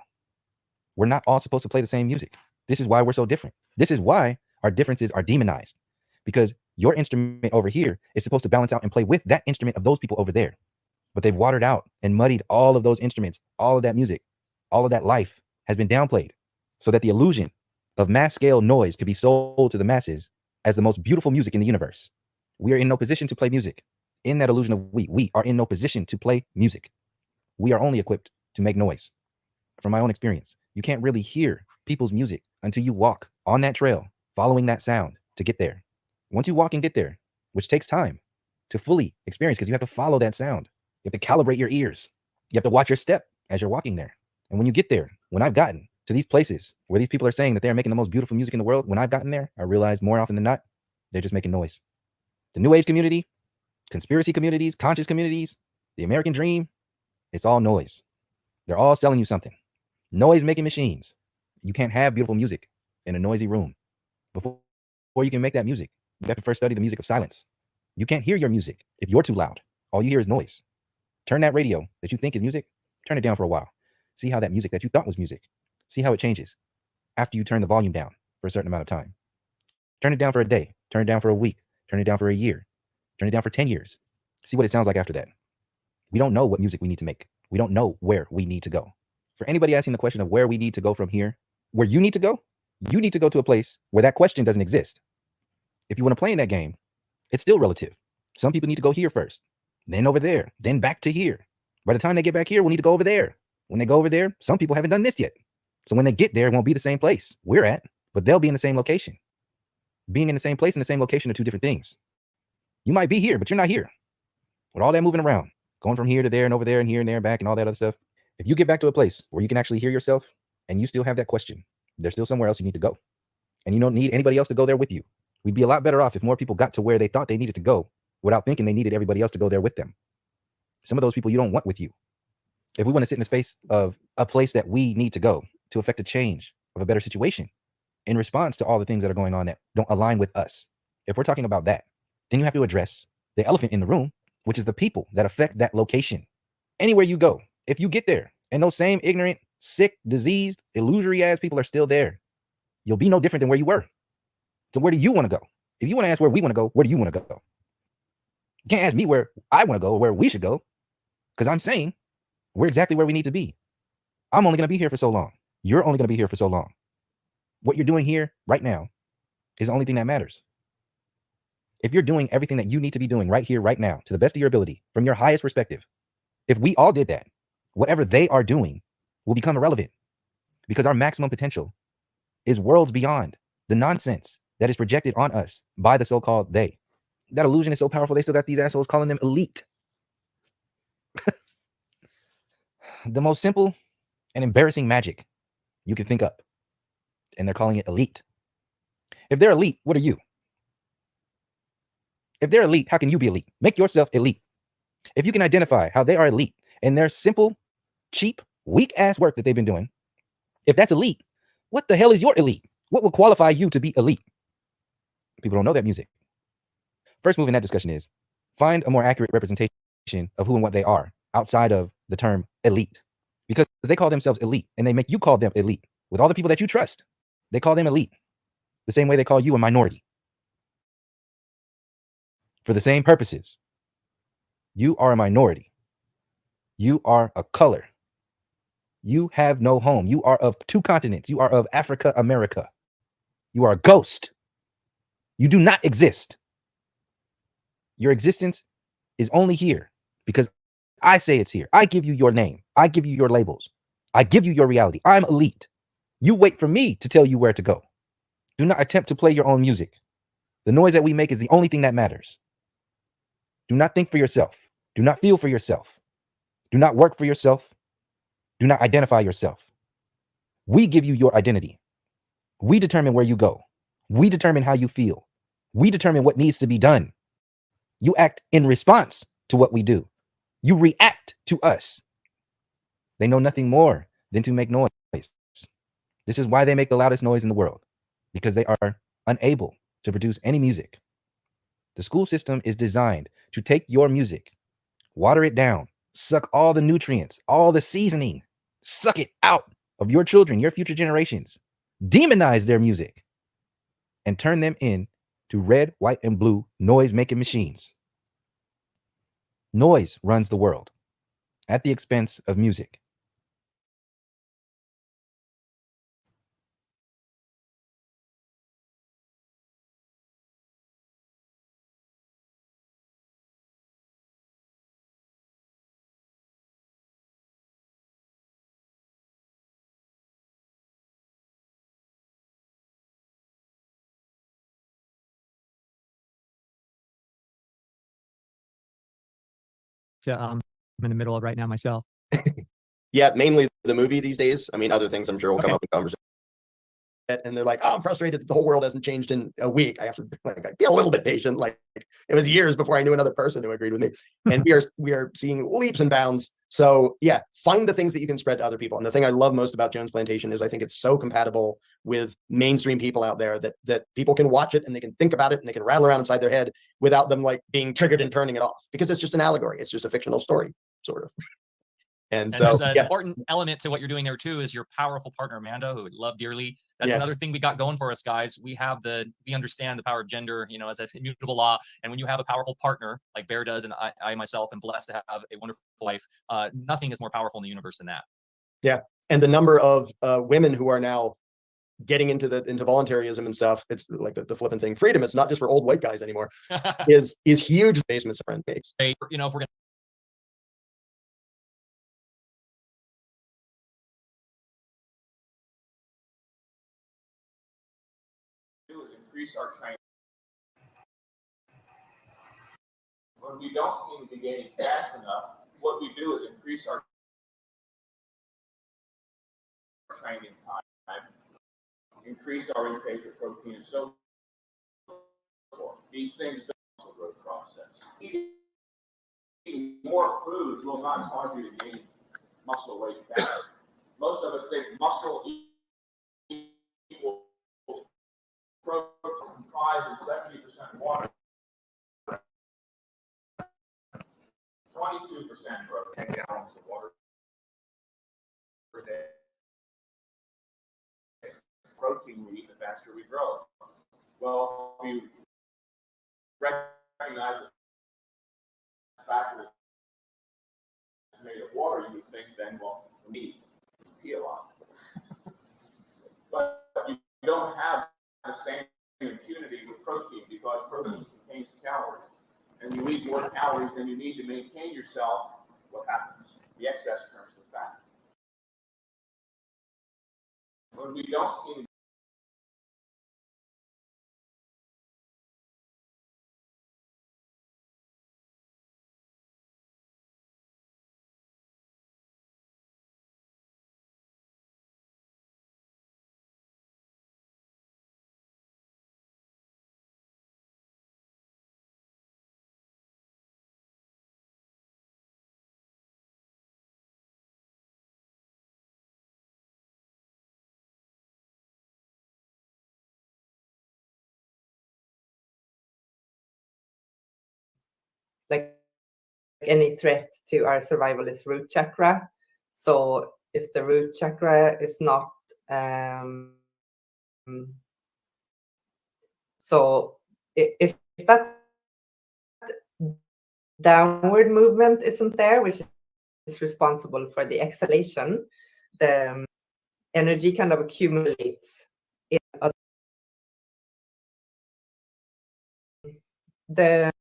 S20: We're not all supposed to play the same music. This is why we're so different. This is why our differences are demonized, because your instrument over here is supposed to balance out and play with that instrument of those people over there. But they've watered out and muddied all of those instruments, all of that music, all of that life has been downplayed so that the illusion of mass scale noise could be sold to the masses as the most beautiful music in the universe. We are in no position to play music. In that illusion of we are in no position to play music. We are only equipped to make noise. From my own experience, you can't really hear people's music until you walk on that trail, following that sound to get there. Once you walk and get there, which takes time to fully experience because you have to follow that sound. You have to calibrate your ears. You have to watch your step. as you're walking there. And when you get there, when I've gotten to these places where these people are saying that they're making the most beautiful music in the world, when I've gotten there, I realize more often than not, they're just making noise. The New Age community, conspiracy communities, conscious communities, the American dream, it's all noise. They're all selling you something. Noise making machines. You can't have beautiful music in a noisy room. Before you can make that music, you have to first study the music of silence. You can't hear your music if you're too loud. All you hear is noise. Turn that radio that you think is music, turn it down for a while. See how that music that you thought was music, see how it changes after you turn the volume down for a certain amount of time. Turn it down for a day, turn it down for a week, turn it down for a year, turn it down for 10 years. See what it sounds like after that. We don't know what music we need to make. We don't know where we need to go. For anybody asking the question of where we need to go from here, where you need to go to a place where that question doesn't exist. If you want to play in that game, it's still relative. Some people need to go here first, then over there, then back to here. By the time they get back here, we'll need to go over there. When they go over there, some people haven't done this yet. So when they get there, it won't be the same place we're at, but they'll be in the same location. Being in the same place and the same location are two different things. You might be here, but you're not here. With all that moving around, going from here to there and over there and here and there and back and all that other stuff, if you get back to a place where you can actually hear yourself and you still have that question, there's still somewhere else you need to go. And you don't need anybody else to go there with you. We'd be a lot better off if more people got to where they thought they needed to go without thinking they needed everybody else to go there with them. Some of those people you don't want with you. If we want to sit in the space of a place that we need to go to affect a change of a better situation in response to all the things that are going on that don't align with us, if we're talking about that, then you have to address the elephant in the room, which is the people that affect that location. Anywhere you go, if you get there and those same ignorant, sick, diseased, illusory ass people are still there, you'll be no different than where you were. So where do you want to go? If you want to ask where we want to go, where do you want to go? You can't ask me where I want to go or where we should go, because I'm saying we're exactly where we need to be. I'm only going to be here for so long. You're only going to be here for so long. What you're doing here right now is the only thing that matters. If you're doing everything that you need to be doing right here, right now, to the best of your ability, from your highest perspective, if we all did that, whatever they are doing will become irrelevant, because our maximum potential is worlds beyond the nonsense that is projected on us by the so-called they. That illusion is so powerful, they still got these assholes calling them elite. The most simple and embarrassing magic you can think up, and they're calling it elite. If they're elite, what are you? If they're elite, how can you be elite? Make yourself elite. If you can identify how they are elite and their simple, cheap, weak-ass work that they've been doing, if that's elite, what the hell is your elite? What will qualify you to be elite? People don't know that music. First move in that discussion is find a more accurate representation of who and what they are outside of the term elite, because they call themselves elite and they make you call them elite. With all the people that you trust, they call them elite the same way they call you a minority. For the same purposes, you are a minority. You are a color. You have no home. You are of two continents. You are of Africa, America. You are a ghost. You do not exist. Your existence is only here because I say it's here. I give you your name. I give you your labels. I give you your reality. I'm elite. You wait for me to tell you where to go. Do not attempt to play your own music. The noise that we make is the only thing that matters. Do not think for yourself. Do not feel for yourself. Do not work for yourself. Do not identify yourself. We give you your identity. We determine where you go. We determine how you feel. We determine what needs to be done. You act in response to what we do. You react to us. They know nothing more than to make noise. This is why they make the loudest noise in the world, because they are unable to produce any music. The school system is designed to take your music, water it down, suck all the nutrients, all the seasoning, suck it out of your children, your future generations, demonize their music, and turn them into red, white, and blue noise-making machines. Noise runs the world at the expense of music.
S14: I'm in the middle of right now myself.
S13: yeah, mainly the movie these days. I mean, other things I'm sure will come
S14: Okay.
S13: up in conversation. And they're like, oh, I'm frustrated that the whole world hasn't changed in a week. I have to like be a little bit patient. Like it was years before I knew another person who agreed with me. And we are seeing leaps and bounds. So yeah, find the things that you can spread to other people. And the thing I love most about Jones Plantation is I think it's so compatible with mainstream people out there that people can watch it and they can think about it and they can rattle around inside their head without them like being triggered and turning it off, because it's just an allegory. It's just a fictional story, sort of. And so
S12: there's an
S13: yeah.
S12: important element to what you're doing there too, is your powerful partner Amanda, who we love dearly. That's
S13: Yeah.
S12: another thing we got going for us, guys. We understand the power of gender, you know, as an immutable law. And when you have a powerful partner like Bear does, and I myself am blessed to have a wonderful wife, nothing is more powerful in the universe than that.
S13: Yeah, and the number of women who are now getting into voluntarism and stuff, it's like the flipping thing. Freedom, it's not just for old white guys anymore. is huge. Basements friend makes.
S12: You know, if we're gonna
S19: do is increase our training. When we don't seem to be gaining fast enough, what we do is increase our training time, increase our intake of protein and so forth. These things don't also growth process. Eating more food will not cause you to gain muscle weight fast. Most of us think muscle equals protein comprised of 70% water, 22% protein, 10 gallons of water per day. Protein we eat, the faster we grow. Well, if you recognize the fact that it's made of water, you would think then, well, we need to pee a lot. But you don't have the same impunity with protein, because protein contains calories. And you eat more calories than you need to maintain yourself. What happens? The excess turns to fat. When we don't see
S21: like any threat to our survival is root chakra. So if the root chakra is not so if that downward movement isn't there, which is responsible for the exhalation, the energy kind of accumulates in the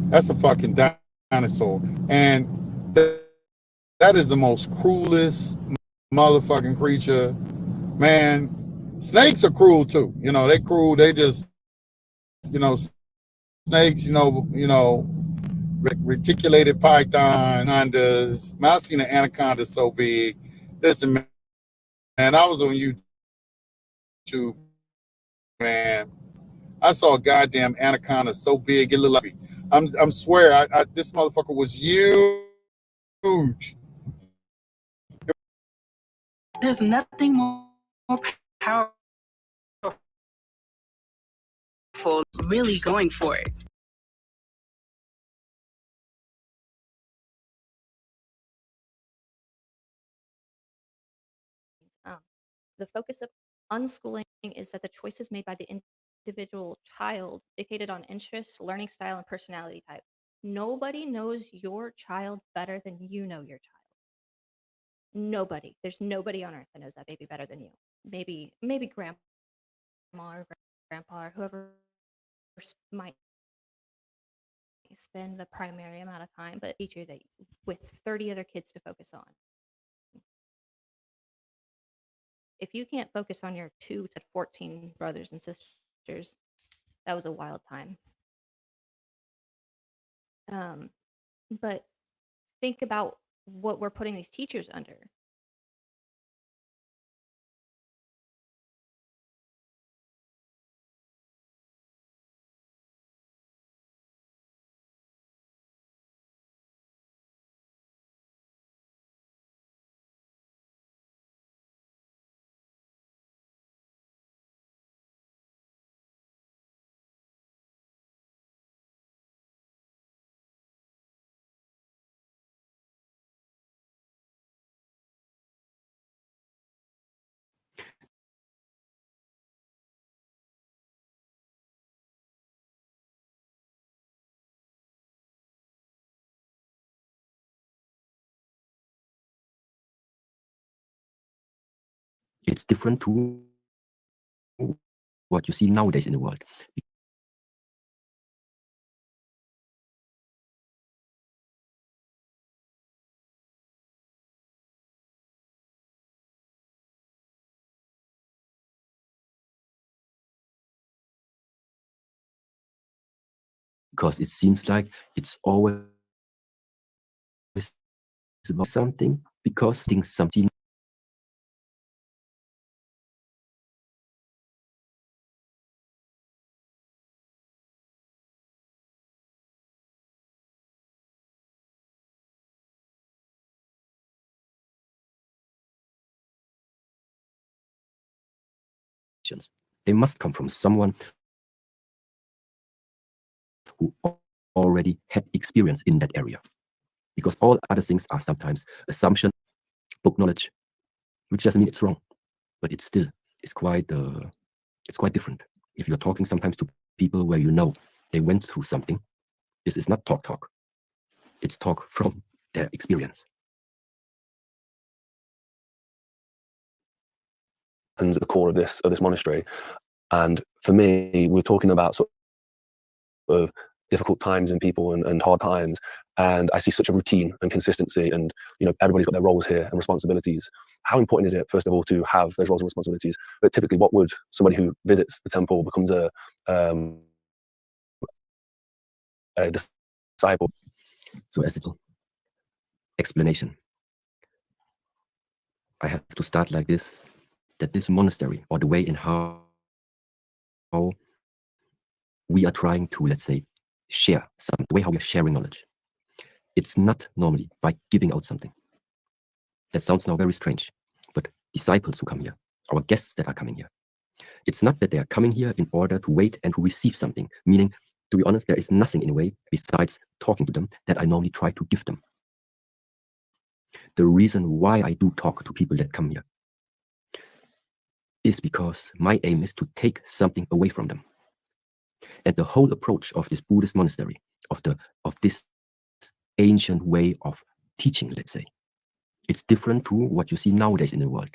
S22: That's a fucking dinosaur. And that is the most cruelest motherfucking creature. Man, snakes are cruel too. You know, they cruel. They just, you know, snakes, reticulated python, anacondas. Man, I've seen an anaconda so big. Listen, man, I was on YouTube, man. I saw a goddamn anaconda so big it looked like I'm swear this motherfucker was huge.
S23: There's nothing more powerful really going for it.
S24: The focus of unschooling is that the choices made by the individual child dictated on interests, learning style, and personality type. Nobody knows your child better than you know your child. Nobody. There's nobody on earth that knows that baby better than you. Maybe grandma or grandpa or whoever might spend the primary amount of time, but teacher that with 30 other kids to focus on. If you can't focus on your 2 to 14 brothers and sisters, that was a wild time. But think about what we're putting these teachers under.
S2: It's different to what you see nowadays in the world. Because it seems like it's always about something, because things something they must come from someone who already had experience in that area. Because all other things are sometimes assumption, book knowledge, which doesn't mean it's wrong, but it's still it's quite different. If you're talking sometimes to people where you know they went through something, this is not talk. It's talk from their experience.
S4: And at the core of this monastery, and for me, we're talking about sort of difficult times in people and hard times, and I see such a routine and consistency, and everybody's got their roles here and responsibilities. How important is it, first of all, to have those roles and responsibilities? But typically, what would somebody who visits the temple, becomes a disciple?
S2: So as an explanation, I have to start like this, that this monastery, or the way in how we are trying to, let's say, share some, the way how we are sharing knowledge. It's not normally by giving out something. That sounds now very strange, but disciples who come here, our guests that are coming here, it's not that they are coming here in order to wait and to receive something, meaning, to be honest, there is nothing in a way besides talking to them that I normally try to give them. The reason why I do talk to people that come here is because my aim is to take something away from them. And the whole approach of this Buddhist monastery, of this ancient way of teaching, let's say, it's different to what you see nowadays in the world.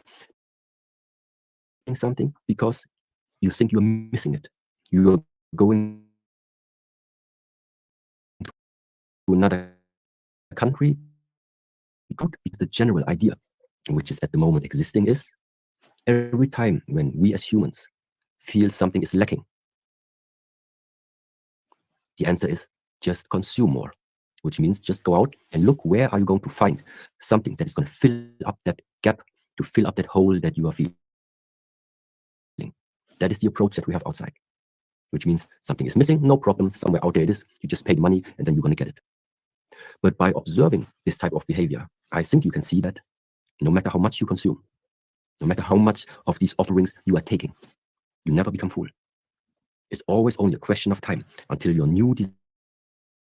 S2: Something because you think you're missing it. You're going to another country. It's the general idea, which is at the moment existing, is every time when we as humans feel something is lacking, the answer is just consume more, which means just go out and look where are you going to find something that is going to fill up that gap, to fill up that hole that you are feeling. That is the approach that we have outside, which means something is missing, no problem, somewhere out there it is, you just pay the money and then you're going to get it. But by observing this type of behavior, I think you can see that no matter how much you consume, no matter how much of these offerings you are taking, you never become full. It's always only a question of time until your new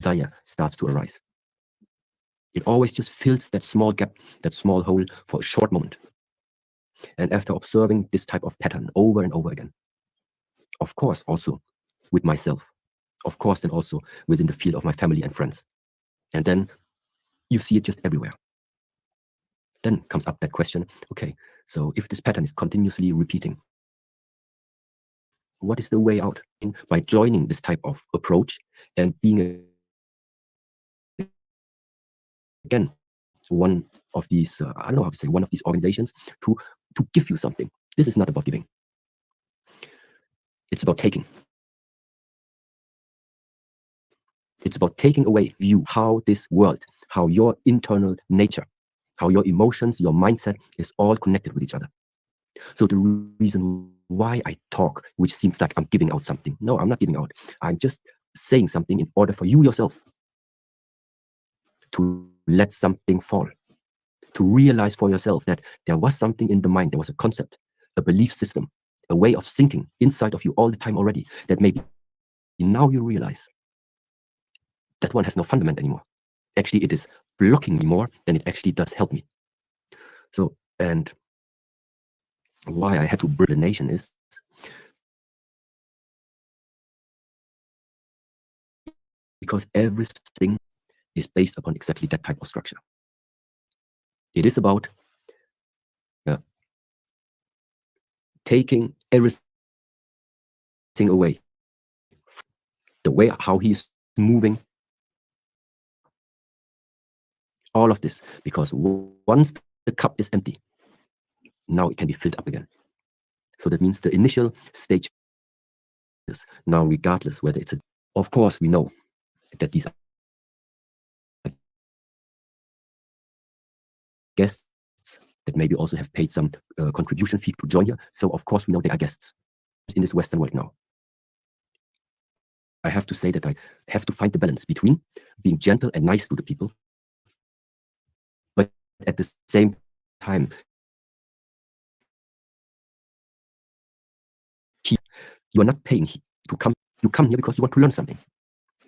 S2: desire starts to arise. It always just fills that small gap, that small hole for a short moment. And after observing this type of pattern over and over again, of course also with myself, of course then also within the field of my family and friends, and then you see it just everywhere. Then comes up that question, okay, so if this pattern is continuously repeating, what is the way out? By joining this type of approach and being again, one of these, I don't know how to say, one of these organizations to give you something. This is not about giving. It's about taking. It's about taking away you, how this world, how your internal nature, how your emotions, your mindset is all connected with each other. So the reason why I talk, which seems like I'm giving out something. No, I'm not giving out. I'm just saying something in order for you yourself to let something fall, to realize for yourself that there was something in the mind, there was a concept, a belief system, a way of thinking inside of you all the time already that maybe now you realize that one has no fundament anymore. Actually, it is blocking me more than it actually does help me. So, and why I had to build a nation is because everything is based upon exactly that type of structure. It is about taking everything away. The way how he's moving, all of this, because once the cup is empty, now it can be filled up again. So that means the initial stage is now, regardless whether it's of course, we know that these are guests that maybe also have paid some contribution fee to join here. So of course, we know they are guests in this Western world now. I have to say that I have to find the balance between being gentle and nice to the people, but at the same time, you are not paying to come. You come here because you want to learn something.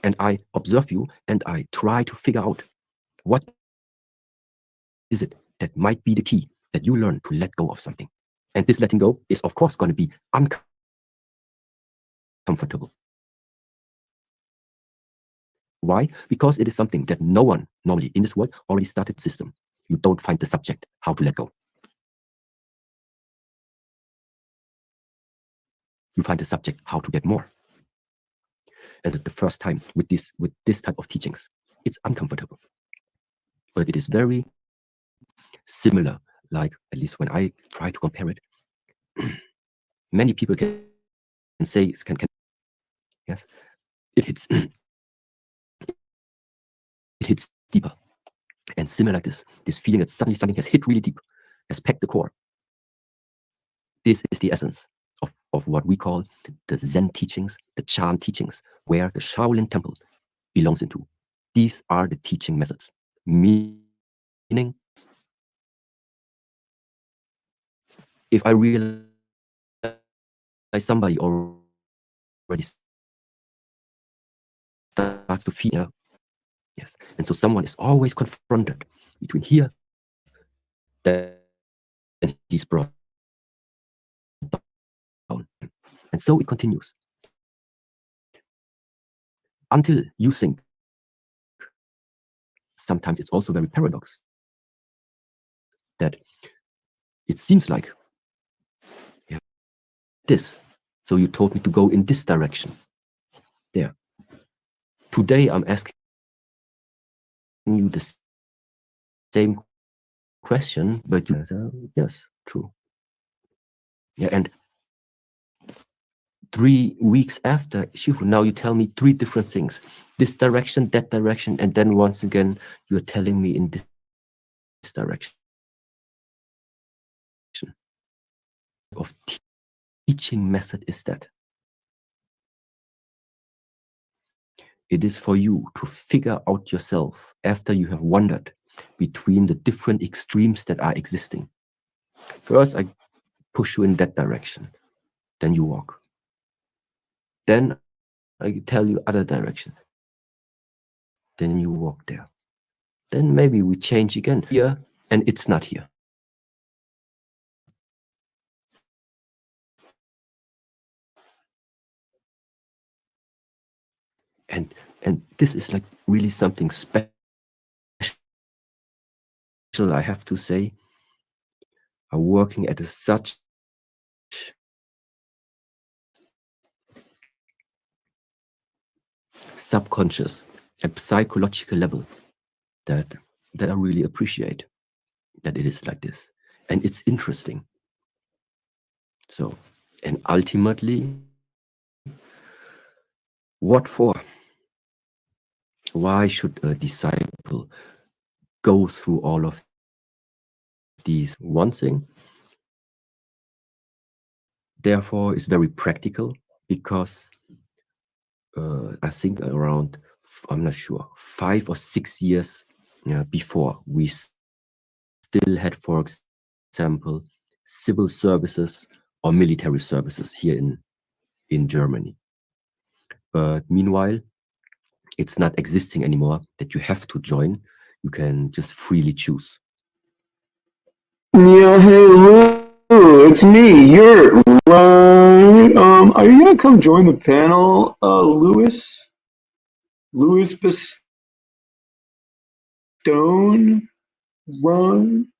S2: And I observe you and I try to figure out what is it that might be the key that you learn to let go of something. And this letting go is, of course, going to be uncomfortable. Why? Because it is something that no one normally in this world already started the system. You don't find the subject how to let go. You find the subject how to get more. And at the first time with this type of teachings, it's uncomfortable. But it is very similar, like at least when I try to compare it, many people can say, yes, it hits it hits deeper. And similar like this feeling that suddenly something has hit really deep, has pecked the core. This is the essence of what we call the Zen teachings, the Chan teachings, where the Shaolin Temple belongs into. These are the teaching methods. Meaning, if I realize somebody already starts to fear, yes, and so someone is always confronted between here and he's brought down. And so it continues until you think. Sometimes it's also very paradox that it seems like this. So you told me to go in this direction. There. Today I'm asking you the same question, but you answer, yes, true. Yeah, and 3 weeks after, Shifu, now you tell me 3 different things. This direction, that direction, and then once again, you're telling me in this direction. Of teaching method is that? It is for you to figure out yourself after you have wandered between the different extremes that are existing. First, I push you in that direction. Then you walk. Then I tell you other direction. Then you walk there. Then maybe we change again here, and it's not here. And this is like really something special, I have to say. I'm working at such subconscious and psychological level that that I really appreciate that it is like this. And it's interesting. So, and ultimately, what for? Why should a disciple go through all of these? One thing, therefore, is very practical, because I think around, I'm not sure, 5 or 6 years before, we still had, for example, civil services or military services here in Germany. But meanwhile, it's not existing anymore that you have to join. You can just freely choose.
S3: Yeah, hey Lou, it's me. You're right. Are you gonna come join the panel, Louis Stone? Run.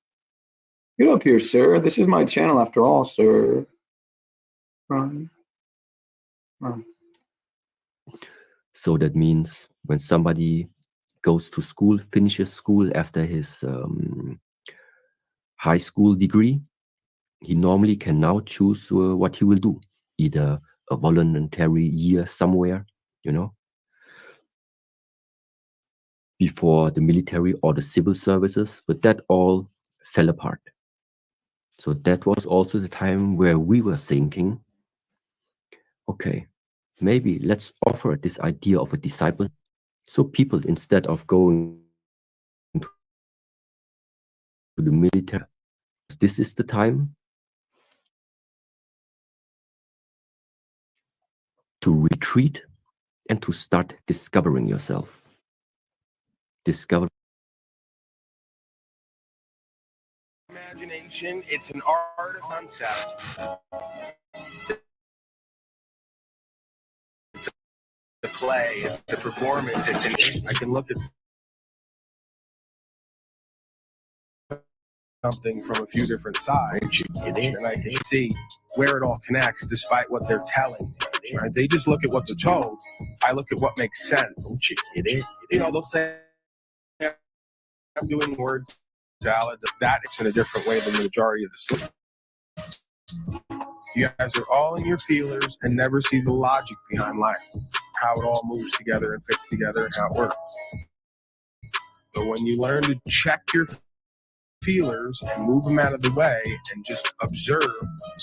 S3: Get up here, sir. This is my channel after all, sir. Run.
S2: So that means when somebody goes to school, finishes school after his high school degree, he normally can now choose what he will do, either a voluntary year somewhere, before the military or the civil services, but that all fell apart. So that was also the time where we were thinking, okay, maybe let's offer this idea of a disciple. So people, instead of going to the military, this is the time to retreat and to start discovering yourself. Discover.
S9: Imagination, it's an art of concept. It's a play, it's a performance, I can look at something from a few different sides, and I can see where it all connects despite what they're telling. Right? They just look at what they're told. I look at what makes sense. They'll say, I'm doing word salad. That is in a different way than the majority of the sleep. You guys are all in your feelers and never see the logic behind life, how it all moves together and fits together and how it works. So when you learn to check your feelers and move them out of the way and just observe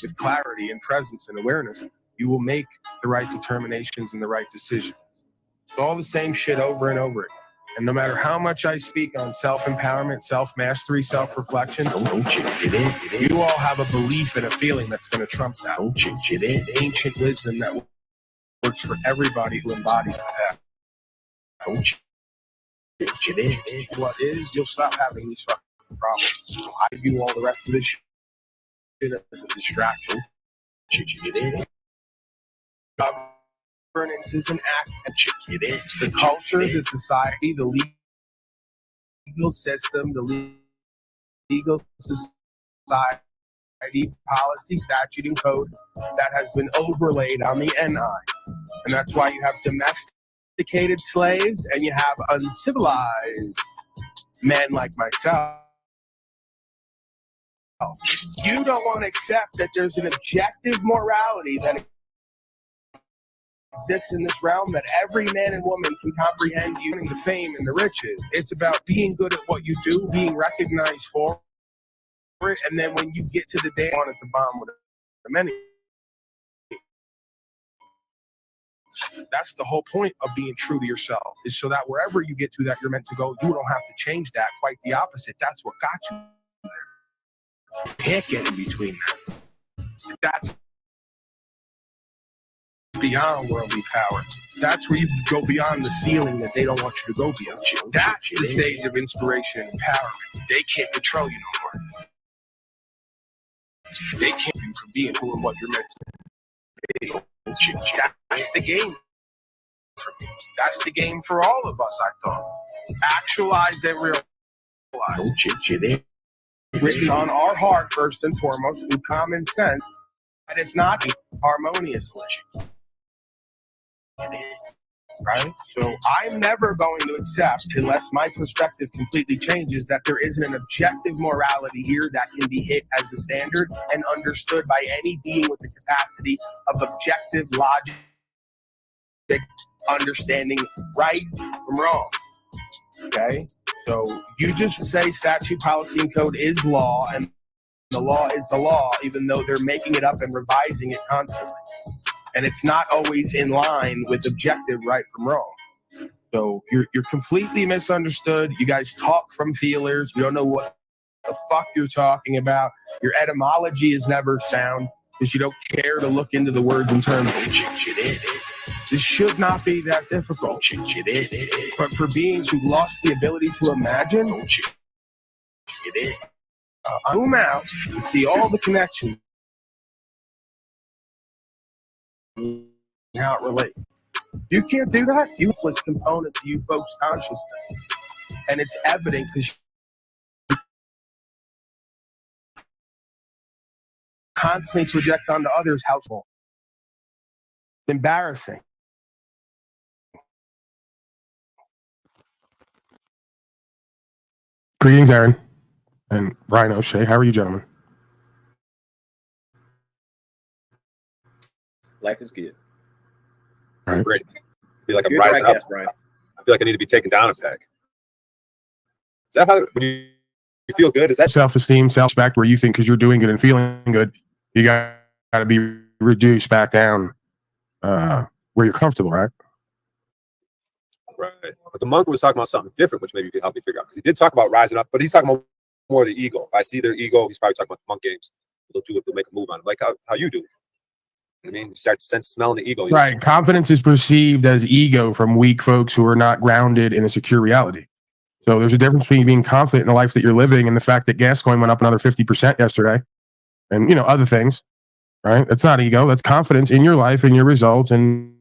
S9: with clarity and presence and awareness, you will make the right determinations and the right decisions. It's all the same shit over and over again. And no matter how much I speak on self-empowerment, self-mastery, self-reflection, you all have a belief and a feeling that's going to trump that. Ancient wisdom that works for everybody who embodies the path. What is, you'll stop having these fucking problems. So I view all the rest of this shit as a distraction. Governance is an act. The culture, the society, the legal system, the legal society, policy, statute, and code that has been overlaid on the NI. And that's why you have domesticated slaves and you have uncivilized men like myself. You don't want to accept that there's an objective morality that exists in this realm that every man and woman can comprehend, using the fame and the riches. It's about being good at what you do, being recognized for it, and then when you get to the day, wanted to bomb with many. That's the whole point of being true to yourself, is so that wherever you get to that you're meant to go, you don't have to change that. Quite the opposite. That's what got you there. You can't get in between that. That's beyond worldly power. That's where you go beyond the ceiling that they don't want you to go beyond. That's the stage of inspiration and empowerment. They can't control you no more. They can't keep you from being who and what you're meant to be. That's the game for me. That's the game for all of us, I thought. Actualized and realized. Written on our heart first and foremost through common sense, and it's not harmoniously. right? So I'm never going to accept, unless my perspective completely changes, that there isn't an objective morality here that can be hit as a standard and understood by any being with the capacity of objective logic, understanding right from wrong. Okay? So you just say statute, policy, and code is law, and the law is the law, even though they're making it up and revising it constantly. And it's not always in line with objective right from wrong. So you're completely misunderstood. You guys talk from feelers. You don't know what the fuck you're talking about. Your etymology is never sound because you don't care to look into the words in terms of this should not be that difficult. But for beings who lost the ability to imagine, zoom out and see all the connections, how it relates. You can't do that. Useless component to you folks' consciousness. And it's evident because you constantly project onto others' household. Embarrassing. Greetings, Aaron and Ryan O'Shea. How are you, gentlemen?
S5: Life is good.
S9: All right.
S18: Great. I feel like I'm
S5: Good
S18: rising up.
S5: podcast, Brian.
S18: I feel like I need to be taken down a peg. Is that how, when you feel good, is that
S9: Self-esteem, self-respect, where you think because you're doing good and feeling good, you got to be reduced back down where you're comfortable, right?
S18: right? But the monk was talking about something different, which maybe you could help me figure out. Because he did talk about rising up, but he's talking about more the ego. If I see their ego, he's probably talking about the monk games. They'll do it, they'll make a move on it. Like how you do it. I mean, you start smelling the ego.
S9: Right. Confidence is perceived as ego from weak folks who are not grounded in a secure reality. So there's a difference between being confident in the life that you're living and the fact that gas coin went up another 50% yesterday and, other things, right? That's not ego. That's confidence in your life and your results and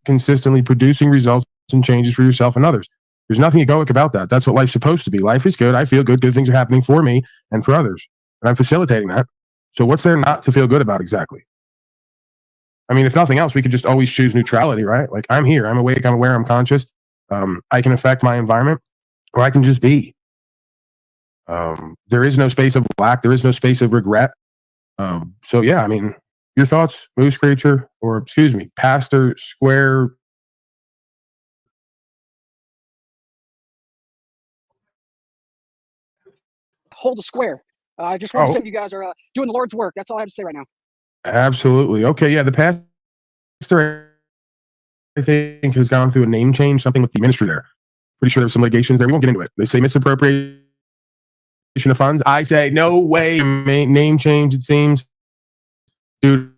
S9: consistently producing results and changes for yourself and others. There's nothing egoic about that. That's what life's supposed to be. Life is good. I feel good. Good things are happening for me and for others. And I'm facilitating that. So what's there not to feel good about exactly? I mean, if nothing else, we could just always choose neutrality, right? Like I'm here, I'm awake, I'm aware, I'm conscious. I can affect my environment, or I can just be. There is no space of lack. There is no space of regret. So yeah, I mean, your thoughts, Moose Creature, or excuse me, Pastor Square.
S7: Hold a square. I just want to say you guys are doing the Lord's work. That's all I have to say right now.
S9: Absolutely. Okay, yeah, the pastor, I think, has gone through a name change, something with the ministry there. Pretty sure there's some litigations there. We won't get into it. They say misappropriation of funds. I say no way. Name change, it seems, due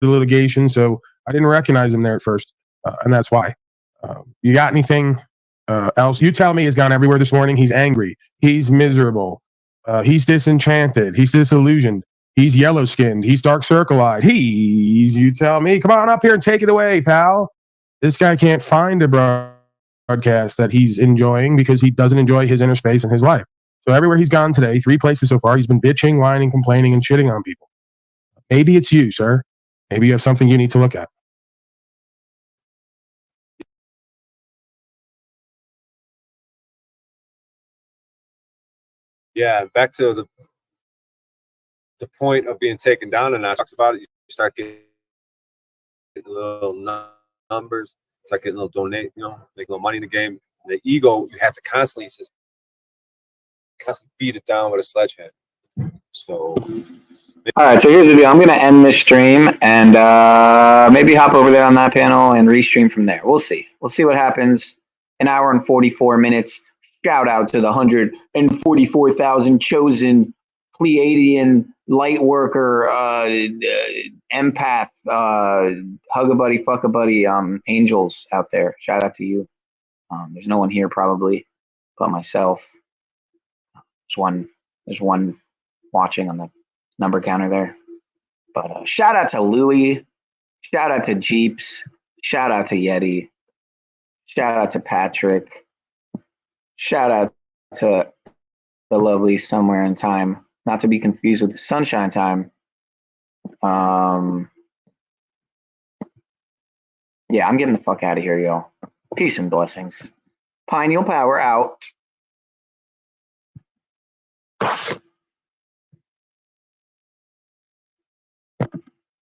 S9: to litigation. So I didn't recognize him there at first, and that's why. You got anything else? You tell me. He's gone everywhere this morning. He's angry. He's miserable. He's disenchanted. He's disillusioned. He's yellow skinned. He's dark circle eyed. You tell me. Come on up here and take it away, pal. This guy can't find a broadcast that he's enjoying because he doesn't enjoy his inner space and his life. So everywhere he's gone today, 3 places so far, he's been bitching, whining, complaining, and shitting on people. Maybe it's you, sir. Maybe you have something you need to look at.
S18: Yeah, back to the point of being taken down a notch. Talks about it. You start getting little numbers, start getting a little donate, make a little money in the game. The ego, you have to constantly beat it down with a sledgehammer. So,
S1: all right. So here's the deal. I'm going to end this stream and maybe hop over there on that panel and restream from there. We'll see. We'll see what happens. An hour and 44 minutes. Shout out to the 144,000 chosen Pleiadian light worker, empath, hug-a-buddy, fuck-a-buddy angels out there. Shout out to you. There's no one here probably but myself. There's one watching on the number counter there. But shout out to Louie. Shout out to Jeeps. Shout out to Yeti. Shout out to Patrick. Shout out to the lovely Somewhere in Time, not to be confused with the Sunshine Time.
S5: Yeah, I'm getting the fuck out of here, y'all. Peace and blessings. Pineal Power out.